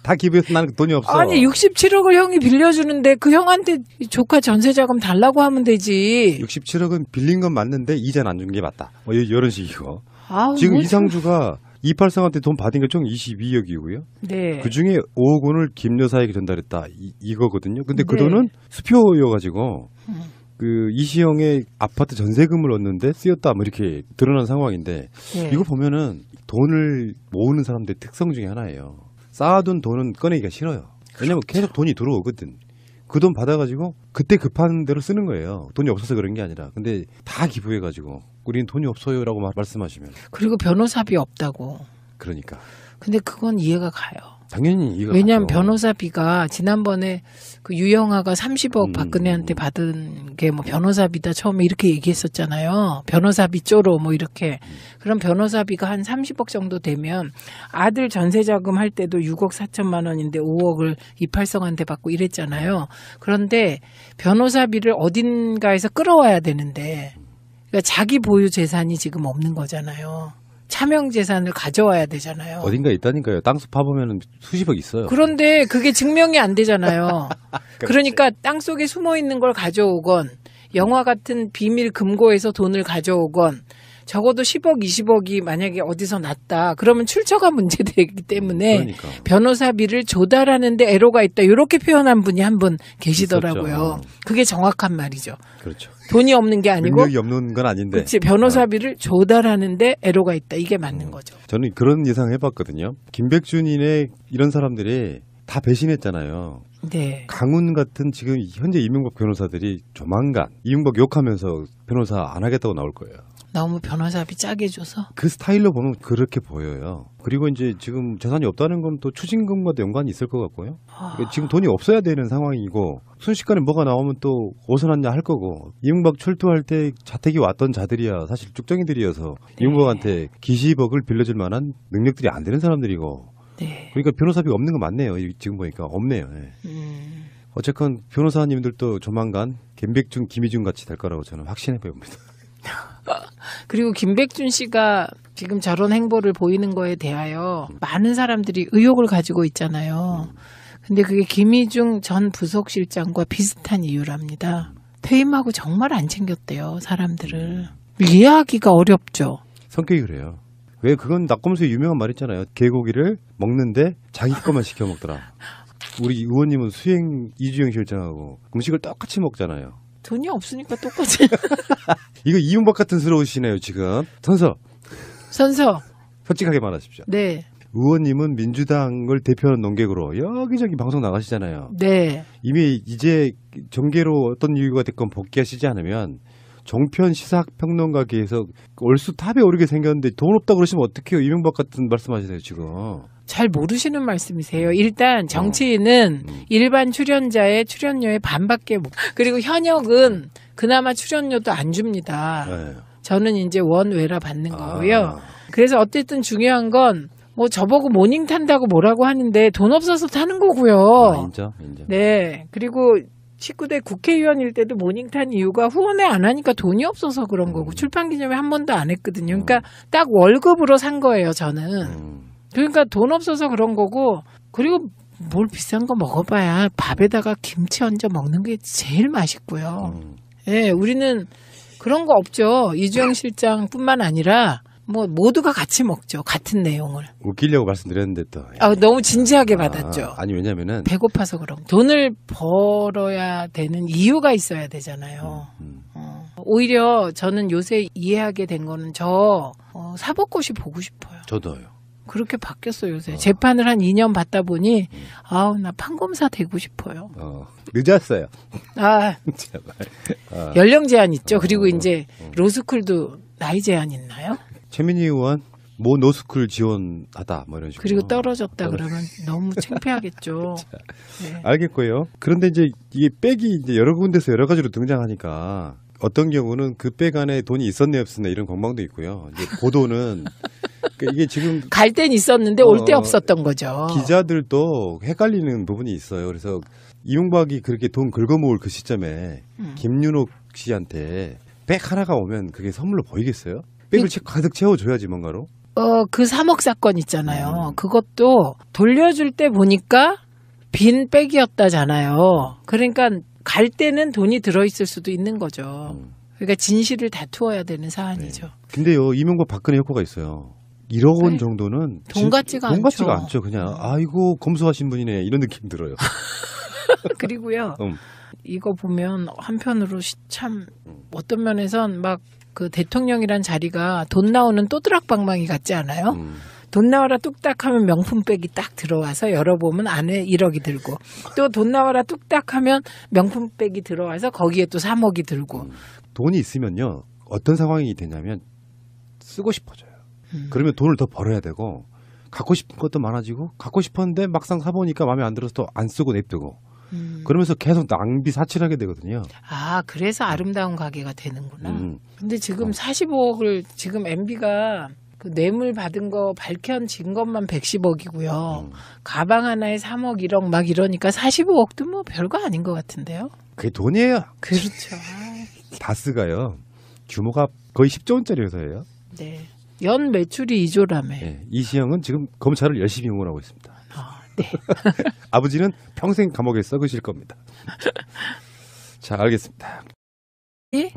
다 기부해서 나는 돈이 없어. 아니 67억을 형이 빌려주는데 그 형한테 조카 전세자금 달라고 하면 되지. 67억은 빌린 건 맞는데 이자는 안 준 게 맞다. 뭐 이런 식이고. 아우, 지금 뭐 이상주가 283한테 돈 받은 게 총 22억이고요. 네. 그 중에 5억 원을 김 여사에게 전달했다. 이거거든요. 근데 그 네. 돈은 수표여가지고 그 이시영의 아파트 전세금을 얻는데 쓰였다. 뭐 이렇게 드러난 상황인데 네. 이거 보면은 돈을 모으는 사람들의 특성 중에 하나예요. 쌓아둔 돈은 꺼내기가 싫어요. 왜냐면 계속 돈이 들어오거든. 그 돈 받아가지고 그때 급한 대로 쓰는 거예요. 돈이 없어서 그런 게 아니라. 근데 다 기부해가지고 우리는 돈이 없어요라고 말씀하시면 그리고 변호사비 없다고. 그러니까 근데 그건 이해가 가요. 당연히 이거 왜냐하면 가죠. 변호사비가 지난번에 그 유영아가 30억 박근혜한테 받은 게 뭐 변호사비다 처음에 이렇게 얘기했었잖아요. 변호사비 쪼로 뭐 이렇게. 그럼 변호사비가 한 30억 정도 되면 아들 전세자금 할 때도 6억 4천만 원인데 5억을 이팔성한테 받고 이랬잖아요. 그런데 변호사비를 어딘가에서 끌어와야 되는데 그러니까 자기 보유 재산이 지금 없는 거잖아요. 차명 재산을 가져와야 되잖아요. 어딘가 있다니까요. 땅속 파보면 수십억 있어요. 그런데 그게 증명이 안 되잖아요. 그러니까 땅속에 숨어 있는 걸 가져오건 영화 같은 비밀 금고에서 돈을 가져오건 적어도 10억, 20억이 만약에 어디서 났다. 그러면 출처가 문제되기 때문에 그러니까. 변호사비를 조달하는데 애로가 있다. 이렇게 표현한 분이 한 분 계시더라고요. 있었죠. 그게 정확한 말이죠. 그렇죠. 돈이 없는 게 아니고 능력이 없는 건 아닌데. 그렇지. 변호사비를 조달하는데 애로가 있다. 이게 맞는 거죠. 저는 그런 예상 해봤거든요. 김백준이네 이런 사람들이 다 배신했잖아요. 네. 강훈 같은 지금 현재 이명박 변호사들이 조만간 이명박 욕하면서 변호사 안 하겠다고 나올 거예요. 너무 변호사비 짜게 줘서. 그 스타일로 보면 그렇게 보여요. 그리고 이제 지금 재산이 없다는 건 또 추징금과도 연관이 있을 것 같고요. 그러니까 지금 돈이 없어야 되는 상황이고 순식간에 뭐가 나오면 또 어디서 났냐 할 거고 이명박 출두할 때 자택이 왔던 자들이야 사실 쭉정이들이어서 이명박한테 기시억을 빌려줄 만한 능력들이 안 되는 사람들이고 네. 그러니까 변호사비가 없는 거 맞네요. 지금 보니까 없네요. 예. 어쨌건 변호사님들도 조만간 김백준, 김희준 같이 될 거라고 저는 확신해 봅니다. 그리고 김백준 씨가 지금 저런 행보를 보이는 거에 대하여 많은 사람들이 의혹을 가지고 있잖아요. 근데 그게 김희중 전 부속실장과 비슷한 이유랍니다. 퇴임하고 정말 안 챙겼대요, 사람들을. 이해하기가 어렵죠. 성격이 그래요. 왜 그건 낙검수의 유명한 말 있잖아요. 개고기를 먹는데 자기 것만 시켜 먹더라. 우리 의원님은 수행 이주영 실장하고 음식을 똑같이 먹잖아요. 돈이 없으니까 똑같이. 이거 이명박 같은 스러우시네요 지금. 선서. 솔직하게 말하십시오. 네. 의원님은 민주당을 대표하는 논객으로 여기저기 방송 나가시잖아요. 네. 이미 이제 정계로 어떤 이유가 됐건 복귀하시지 않으면 종편 시사평론가계에서 얼쑤 탑에 오르게 생겼는데 돈 없다고 그러시면 어떡해요. 이명박 같은 말씀하시네요 지금. 잘 모르시는 말씀이세요. 일단 정치인은 일반 출연자의 출연료의 반밖에 못. 그리고 현역은 그나마 출연료도 안 줍니다. 네. 저는 이제 원외라 받는 거고요. 그래서 어쨌든 중요한 건 뭐 저보고 모닝 탄다고 뭐라고 하는데 돈 없어서 타는 거고요. 인정. 네. 그리고 19대 국회의원일 때도 모닝 탄 이유가 후원회 안 하니까 돈이 없어서 그런 거고 출판 기념회 한 번도 안 했거든요. 그러니까 딱 월급으로 산 거예요, 저는. 그러니까 돈 없어서 그런 거고 그리고 뭘 비싼 거 먹어봐야 밥에다가 김치 얹어 먹는 게 제일 맛있고요. 예, 우리는 그런 거 없죠. 이주영 실장뿐만 아니라 뭐 모두가 같이 먹죠. 같은 내용을. 웃기려고 말씀드렸는데 또. 너무 진지하게 받았죠. 아니 왜냐면은 배고파서 그런 거. 돈을 벌어야 되는 이유가 있어야 되잖아요. 오히려 저는 요새 이해하게 된 거는 사법고시 보고 싶어요. 저도요. 그렇게 바뀌었어요 요새. 재판을 한 2년 받다 보니 나 판검사 되고 싶어요. 늦었어요. 제발. 연령 제한 있죠. 그리고 이제 로스쿨도 나이 제한 있나요? 최민희 의원 모 노스쿨 지원하다 뭐 이런 식으로. 그리고 떨어졌다 그러면 너무 창피하겠죠. 네. 알겠고요. 그런데 이제 이게 백이 이제 여러 군데서 여러 가지로 등장하니까 어떤 경우는 그 백 안에 돈이 있었네 없었네 이런 공방도 있고요. 이제 보도는 그러니까 이게 지금 갈 땐 있었는데 올 때 없었던 거죠. 기자들도 헷갈리는 부분이 있어요. 그래서 이명박이 그렇게 돈 긁어모을 그 시점에 김윤옥 씨한테 백 하나가 오면 그게 선물로 보이겠어요? 백을 가득 채워줘야지 뭔가로. 그 3억 사건 있잖아요. 그것도 돌려줄 때 보니까 빈 백이었다잖아요. 그러니까 갈 때는 돈이 들어있을 수도 있는 거죠. 그러니까 진실을 다투어야 되는 사안이죠. 근데요, 이명박 박근혜 효과가 있어요. 1억 원 네. 정도는 돈 같지가 돈 같지가 않죠. 않죠. 그냥 아이고 검소하신 분이네 이런 느낌 들어요. 그리고요. 이거 보면 한편으로 참 어떤 면에선 막 그 대통령이란 자리가 돈 나오는 또드락방망이 같지 않아요? 돈 나와라 뚝딱 하면 명품백이 딱 들어와서 열어보면 안에 1억이 들고 또 돈 나와라 뚝딱 하면 명품백이 들어와서 거기에 또 3억이 들고 돈이 있으면요 어떤 상황이 되냐면 쓰고 싶어져요. 그러면 돈을 더 벌어야 되고 갖고 싶은 것도 많아지고 갖고 싶었는데 막상 사보니까 마음에 안 들어서 또 안 쓰고 냅두고 그러면서 계속 낭비 사치하게 되거든요. 아, 그래서 아름다운 가게가 되는구나. 근데 지금 45억을 지금 MB가 그 뇌물 받은 거 밝혀진 것만 110억이고요. 가방 하나에 3억, 1억 막 이러니까 45억도 뭐 별거 아닌 것 같은데요. 그게 돈이에요. 그렇죠. 다스가요. 규모가 거의 10조 원짜리 회사예요. 네. 연 매출이 2조라며. 네, 이시영은 지금 검찰을 열심히 응원하고 있습니다. 네. 아버지는 평생 감옥에 썩으실 겁니다. 자, 알겠습니다.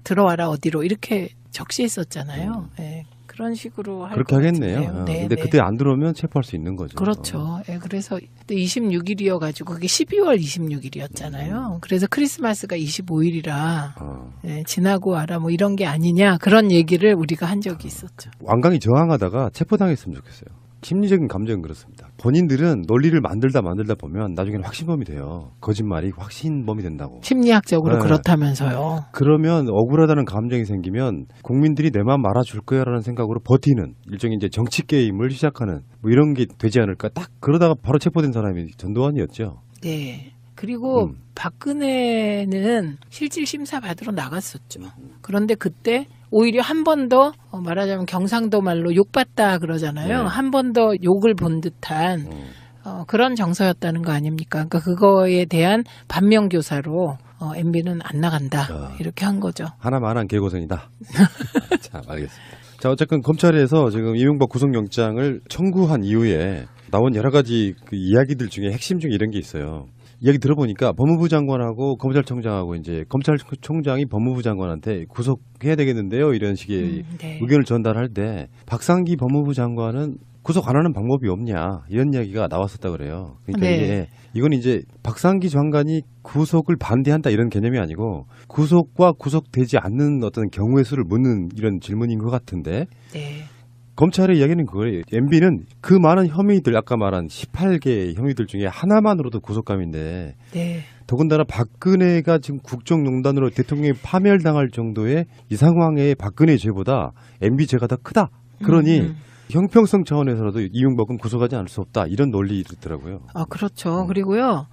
들어와라 어디로 이렇게 적시했었잖아요. 네. 그런 식으로 할 그렇게 것 하겠네요. 같은데요. 네, 근데 네. 그때 안 들어오면 체포할 수 있는 거죠. 그렇죠. 예, 그래서 26일이어가지고 그게 12월 26일이었잖아요. 그래서 크리스마스가 25일이라 지나고 와라 뭐 이런 게 아니냐 그런 얘기를 우리가 한 적이 있었죠. 완강히 저항하다가 체포당했으면 좋겠어요. 심리적인 감정은 그렇습니다. 본인들은 논리를 만들다 보면 나중에는 확신범이 돼요. 거짓말이 확신범이 된다고. 심리학적으로 네. 그렇다면서요. 그러면 억울하다는 감정이 생기면 국민들이 내 마음 알아줄 거야라는 생각으로 버티는 일종의 이제 정치 게임을 시작하는 뭐 이런 게 되지 않을까. 딱 그러다가 바로 체포된 사람이 전두환이었죠. 네. 그리고 박근혜는 실질 심사 받으러 나갔었죠. 그런데 그때 오히려 한 번 더 말하자면 경상도 말로 욕받다 그러잖아요. 네. 한 번 더 욕을 본 듯한 그런 정서였다는 거 아닙니까? 그러니까 그거에 대한 반면교사로 MB는 안 나간다 이렇게 한 거죠. 하나만한 개고생이다. 자, 알겠습니다. 자, 어쨌든 검찰에서 지금 이명박 구속영장을 청구한 이후에 나온 여러 가지 그 이야기들 중에 핵심 중에 이런 게 있어요. 이야기 들어보니까 법무부 장관하고 검찰총장하고 이제 검찰총장이 법무부 장관한테 구속해야 되겠는데요. 이런 식의 네. 의견을 전달할 때 박상기 법무부 장관은 구속 안 하는 방법이 없냐 이런 이야기가 나왔었다 그래요. 그러니까 네. 이건 이제 박상기 장관이 구속을 반대한다 이런 개념이 아니고 구속과 구속되지 않는 어떤 경우의 수를 묻는 이런 질문인 것 같은데 네. 검찰의 이야기는 그거예요. MB는 그 많은 혐의들 아까 말한 18개의 혐의들 중에 하나만으로도 구속감인데 네. 더군다나 박근혜가 지금 국정농단으로 대통령이 파멸당할 정도의 이 상황의 박근혜 죄보다 MB 죄가 더 크다. 그러니 형평성 차원에서라도 이명박은 구속하지 않을 수 없다. 이런 논리더라고요. 아, 그렇죠. 그리고요,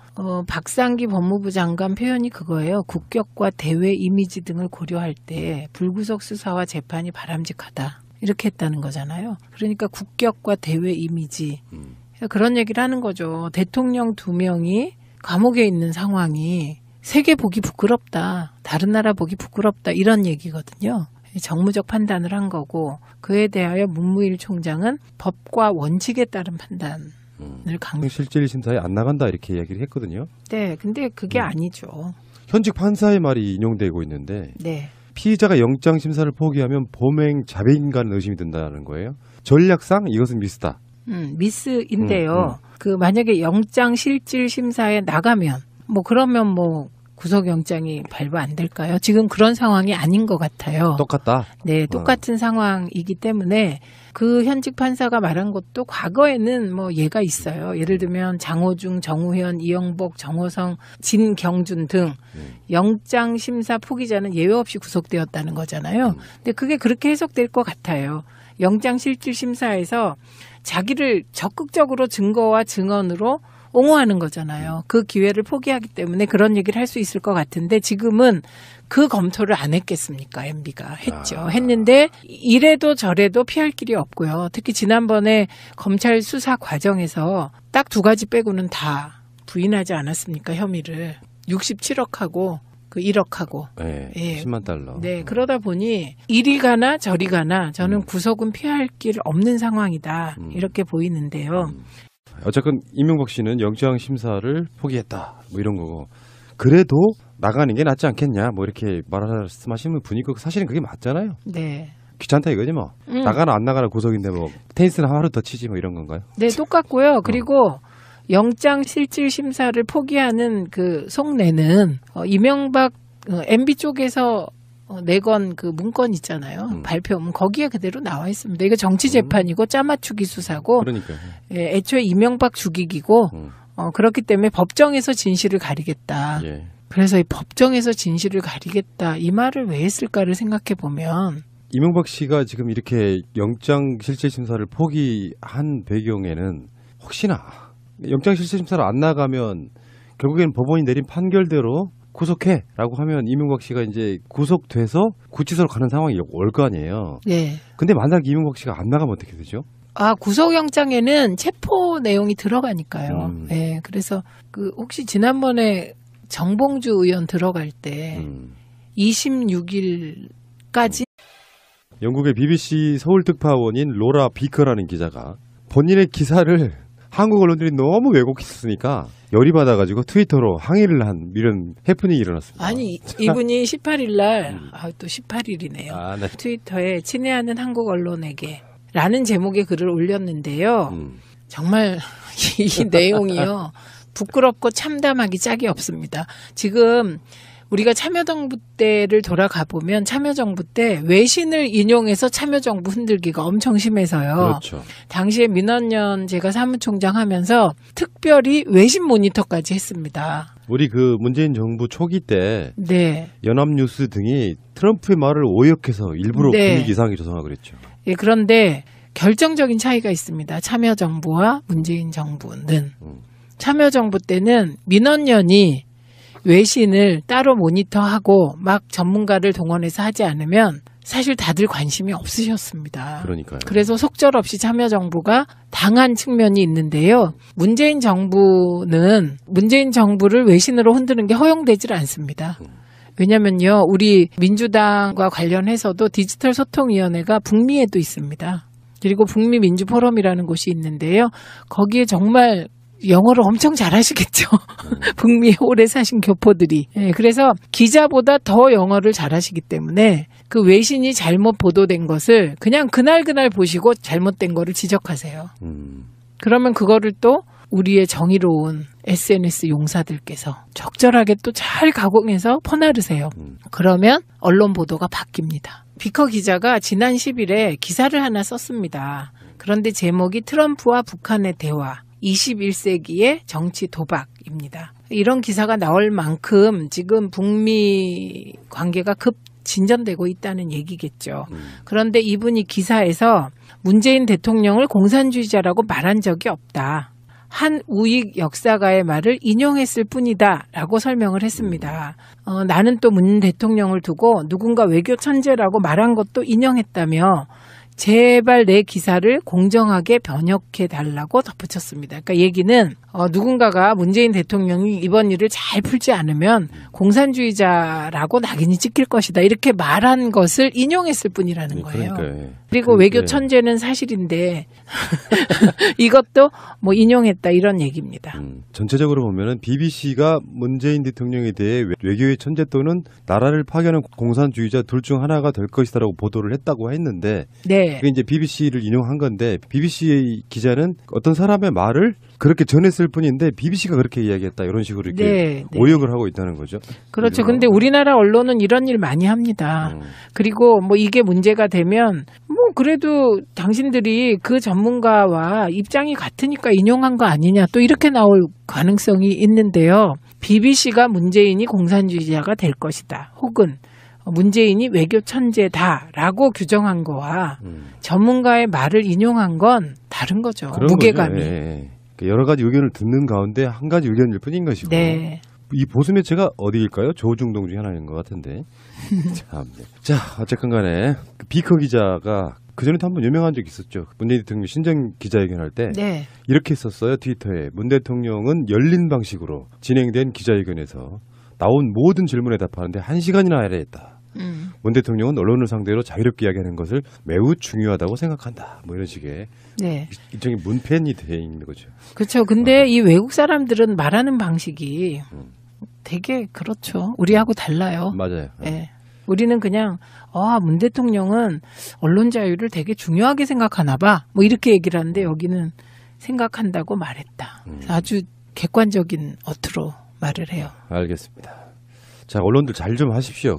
박상기 법무부 장관 표현이 그거예요. 국격과 대외 이미지 등을 고려할 때 불구속 수사와 재판이 바람직하다. 이렇게 했다는 거잖아요. 그러니까 국격과 대외 이미지. 그런 얘기를 하는 거죠. 대통령 2명이 감옥에 있는 상황이 세계 보기 부끄럽다. 다른 나라 보기 부끄럽다. 이런 얘기거든요. 정무적 판단을 한 거고 그에 대하여 문무일 총장은 법과 원칙에 따른 판단을 강조. 실질 심사에 안 나간다 이렇게 이야기를 했거든요. 네, 근데 그게 아니죠. 현직 판사의 말이 인용되고 있는데 네, 피의자가 영장 심사를 포기하면 범행 자백인가는 의심이 든다는 거예요. 전략상 이것은 미스다. 미스인데요. 그 만약에 영장 실질 심사에 나가면 뭐 그러면 뭐 구속영장이 발부 안 될까요? 지금 그런 상황이 아닌 것 같아요. 똑같다. 네, 똑같은 상황이기 때문에 그 현직 판사가 말한 것도 과거에는 뭐 예가 있어요. 예를 들면 장호중, 정우현, 이영복, 정호성, 진경준 등 영장 심사 포기자는 예외 없이 구속되었다는 거잖아요. 근데 그게 그렇게 해석될 것 같아요. 영장 실질 심사에서 자기를 적극적으로 증거와 증언으로 옹호하는 거잖아요. 그 기회를 포기하기 때문에 그런 얘기를 할 수 있을 것 같은데 지금은 그 검토를 안 했겠습니까? MB가 했죠. 했는데 이래도 저래도 피할 길이 없고요. 특히 지난번에 검찰 수사 과정에서 딱 2가지 빼고는 다 부인하지 않았습니까? 혐의를. 67억하고 그 1억하고. 네, 예. 10만 달러. 네, 그러다 보니 이리 가나 저리 가나 저는 구속은 피할 길 없는 상황이다. 이렇게 보이는데요. 어쨌건 이명박 씨는 영장 심사를 포기했다. 뭐 이런 거고. 그래도 나가는 게 낫지 않겠냐. 뭐 이렇게 말씀하시는 분이 있고 사실은 그게 맞잖아요. 네. 귀찮다 이거지 뭐. 나가나 안 나가나 구속인데 뭐 테니스는 하루 더 치지 뭐 이런 건가요? 네, 똑같고요. 그리고 영장 실질 심사를 포기하는 그 속내는 이명박 MB 쪽에서 내건 그 문건 있잖아요. 발표문 거기에 그대로 나와 있습니다. 이거 정치 재판이고 짜맞추기 수사고 그러니까요. 예, 애초에 이명박 죽이기고 그렇기 때문에 법정에서 진실을 가리겠다. 예. 그래서 이 법정에서 진실을 가리겠다 이 말을 왜 했을까를 생각해 보면 이명박 씨가 지금 이렇게 영장 실질 심사를 포기한 배경에는 혹시나 영장 실질 심사를 안 나가면 결국에는 법원이 내린 판결대로 구속해라고 하면 이명박 씨가 이제 구속돼서 구치소로 가는 상황이 올 거 아니에요. 네. 근데 만약 이명박 씨가 안 나가면 어떻게 되죠? 아, 구속영장에는 체포 내용이 들어가니까요. 네, 그래서 그 혹시 지난번에 정봉주 의원 들어갈 때 26일까지 영국의 BBC 서울 특파원인 로라 비커라는 기자가 본인의 기사를 한국 언론들이 너무 왜곡했으니까 열이 받아가지고 트위터로 항의를 한 이런 해프닝이 일어났습니다. 아니 이분이 18일 날 또 18일이네요. 아, 네. 트위터에 친애하는 한국 언론에게 라는 제목의 글을 올렸는데요. 정말 이 내용이요. 부끄럽고 참담하기 짝이 없습니다. 지금 우리가 참여정부 때를 돌아가 보면 참여정부 때 외신을 인용해서 참여정부 흔들기가 엄청 심해서요. 그렇죠. 당시에 민원연 제가 사무총장 하면서 특별히 외신 모니터까지 했습니다. 우리 그 문재인 정부 초기 때 네. 연합뉴스 등이 트럼프의 말을 오역해서 일부러 네. 분위기 이상하게 조성하고 그랬죠. 예, 그런데 결정적인 차이가 있습니다. 참여정부와 문재인 정부는. 참여정부 때는 민원연이 외신을 따로 모니터하고 막 전문가를 동원해서 하지 않으면 사실 다들 관심이 없으셨습니다. 그러니까요. 그래서 속절없이 참여정부가 당한 측면이 있는데요. 문재인 정부는 문재인 정부를 외신으로 흔드는 게 허용되질 않습니다. 왜냐면요, 우리 민주당과 관련해서도 디지털 소통위원회가 북미에도 있습니다. 그리고 북미 민주포럼이라는 곳이 있는데요. 거기에 정말 영어를 엄청 잘하시겠죠. 북미에 오래 사신 교포들이. 네, 그래서 기자보다 더 영어를 잘하시기 때문에 그 외신이 잘못 보도된 것을 그냥 그날 보시고 잘못된 거를 지적하세요. 그러면 그거를 또 우리의 정의로운 SNS 용사들께서 적절하게 또 잘 가공해서 퍼나르세요. 그러면 언론 보도가 바뀝니다. 비커 기자가 지난 10일에 기사를 하나 썼습니다. 그런데 제목이 트럼프와 북한의 대화. 21세기의 정치 도박입니다. 이런 기사가 나올 만큼 지금 북미 관계가 급 진전되고 있다는 얘기겠죠. 그런데 이분이 기사에서 문재인 대통령을 공산주의자라고 말한 적이 없다. 한 우익 역사가의 말을 인용했을 뿐이다 라고 설명을 했습니다. 나는 또 문 대통령을 두고 누군가 외교 천재라고 말한 것도 인용했다며 제발 내 기사를 공정하게 번역해 달라고 덧붙였습니다. 그러니까 얘기는 누군가가 문재인 대통령이 이번 일을 잘 풀지 않으면 공산주의자라고 낙인이 찍힐 것이다. 이렇게 말한 것을 인용했을 뿐이라는 거예요. 그러니까요. 그리고 외교 천재는 사실인데 이것도 뭐 인용했다 이런 얘기입니다. 전체적으로 보면은 BBC가 문재인 대통령에 대해 외교의 천재 또는 나라를 파괴하는 공산주의자 둘 중 하나가 될 것이다라고 보도를 했다고 했는데 네. 그게 이제 BBC를 인용한 건데 BBC의 기자는 어떤 사람의 말을 그렇게 전했을 뿐인데 BBC가 그렇게 이야기했다 이런 식으로 이렇게 네. 오역을 하고 있다는 거죠. 그렇죠. 근데 우리나라 언론은 이런 일 많이 합니다. 그리고 뭐 이게 문제가 되면 뭐 그래도 당신들이 그 전문가와 입장이 같으니까 인용한 거 아니냐 또 이렇게 나올 가능성이 있는데요. BBC가 문재인이 공산주의자가 될 것이다. 혹은 문재인이 외교 천재다라고 규정한 거와 전문가의 말을 인용한 건 다른 거죠. 무게감이. 거죠. 예. 여러 가지 의견을 듣는 가운데 한 가지 의견일 뿐인 것이고 네. 이 보수 매체가 어디일까요? 조중동 중에 하나인 것 같은데. 참. 자, 어쨌건 간에 그 비커 기자가 그전에도 한번 유명한 적이 있었죠. 문재인 대통령 신정 기자회견할 때 네. 이렇게 썼어요. 트위터에. 문 대통령은 열린 방식으로 진행된 기자회견에서 나온 모든 질문에 답하는데 1시간이나 해야 했다. 문 대통령은 언론을 상대로 자유롭게 이야기하는 것을 매우 중요하다고 생각한다. 뭐 이런 식의 네. 일종의 문팬이 돼 있는 거죠. 그렇죠. 근데 이 외국 사람들은 말하는 방식이 되게 그렇죠. 우리하고 달라요. 맞아요. 네. 우리는 그냥 문 대통령은 언론 자유를 되게 중요하게 생각하나 봐. 뭐 이렇게 얘기를 하는데 여기는 생각한다고 말했다. 아주 객관적인 어투로 말을 해요. 알겠습니다. 자, 언론들 잘 좀 하십시오.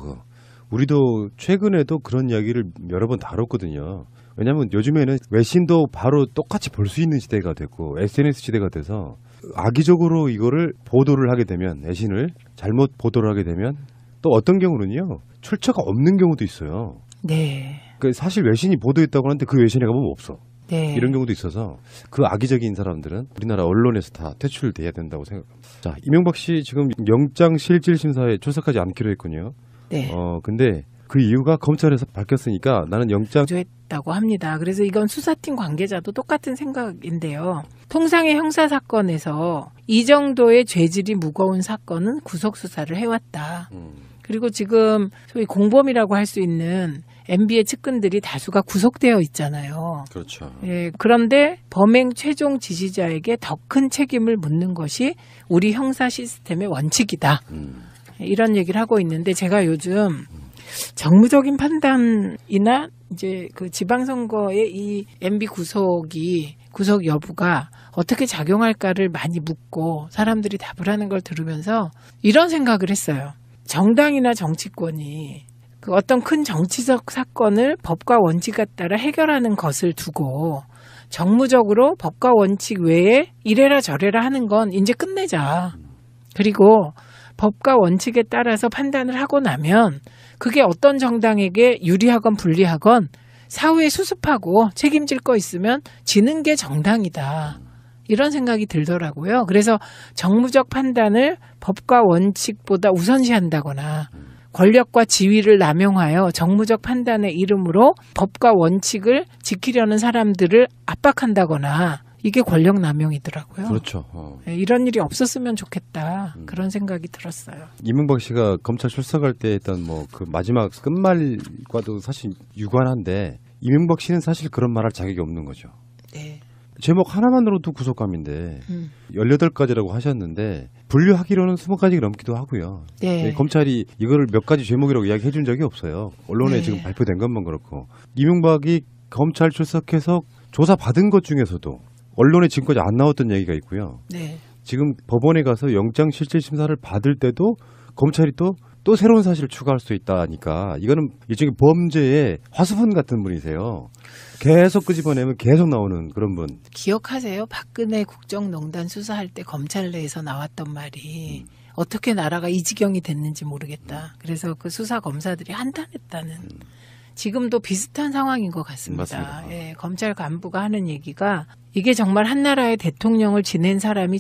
우리도 최근에도 그런 이야기를 여러 번 다뤘거든요. 왜냐하면 요즘에는 외신도 바로 똑같이 볼 수 있는 시대가 됐고 SNS 시대가 돼서 악의적으로 이거를 보도를 하게 되면, 외신을 잘못 보도를 하게 되면 또 어떤 경우는요, 출처가 없는 경우도 있어요. 네. 사실 외신이 보도했다고 하는데 그 외신에 가보면 없어. 네. 이런 경우도 있어서 그 악의적인 사람들은 우리나라 언론에서 다 퇴출돼야 된다고 생각합니다. 자, 이명박 씨 지금 영장실질심사에 출석하지 않기로 했군요. 네. 근데 그 이유가 검찰에서 밝혔으니까 나는 영장 조했다고 합니다. 그래서 이건 수사팀 관계자도 똑같은 생각인데요. 통상의 형사 사건에서 이 정도의 죄질이 무거운 사건은 구속 수사를 해왔다. 그리고 지금 소위 공범이라고 할 수 있는 MB의 측근들이 다수가 구속되어 있잖아요. 그렇죠. 예, 그런데 범행 최종 지시자에게 더 큰 책임을 묻는 것이 우리 형사 시스템의 원칙이다. 이런 얘기를 하고 있는데 제가 요즘 정무적인 판단이나 이제 그 지방선거의 이 MB 구속 여부가 어떻게 작용할까를 많이 묻고 사람들이 답을 하는 걸 들으면서 이런 생각을 했어요. 정당이나 정치권이 그 어떤 큰 정치적 사건을 법과 원칙에 따라 해결하는 것을 두고 정무적으로 법과 원칙 외에 이래라 저래라 하는 건 이제 끝내자. 그리고 법과 원칙에 따라서 판단을 하고 나면 그게 어떤 정당에게 유리하건 불리하건 사후에 수습하고 책임질 거 있으면 지는 게 정당이다. 이런 생각이 들더라고요. 그래서 정무적 판단을 법과 원칙보다 우선시한다거나 권력과 지위를 남용하여 정무적 판단의 이름으로 법과 원칙을 지키려는 사람들을 압박한다거나 이게 권력 남용이더라고요. 그렇죠. 이런 일이 없었으면 좋겠다. 그런 생각이 들었어요. 이명박 씨가 검찰 출석할 때 했던 뭐 그 마지막 끝말과도 사실 유관한데 이명박 씨는 사실 그런 말할 자격이 없는 거죠. 네. 제목 하나만으로도 구속감인데 18가지라고 하셨는데 분류하기로는 20가지 넘기도 하고요. 네. 검찰이 이거를 몇 가지 제목이라고 이야기해 준 적이 없어요. 언론에 네. 지금 발표된 것만 그렇고. 이명박이 검찰 출석해서 조사받은 것 중에서도 언론에 지금까지 안 나왔던 얘기가 있고요. 네. 지금 법원에 가서 영장실질심사를 받을 때도 검찰이 또 새로운 사실을 추가할 수 있다니까 이거는 일종의 범죄의 화수분 같은 분이세요. 계속 끄집어내면 계속 나오는 그런 분. 기억하세요? 박근혜 국정농단 수사할 때 검찰 내에서 나왔던 말이 어떻게 나라가 이 지경이 됐는지 모르겠다. 그래서 그 수사 검사들이 한탄했다는. 지금도 비슷한 상황인 것 같습니다. 맞습니다. 예, 검찰 간부가 하는 얘기가 이게 정말 한 나라의 대통령을 지낸 사람이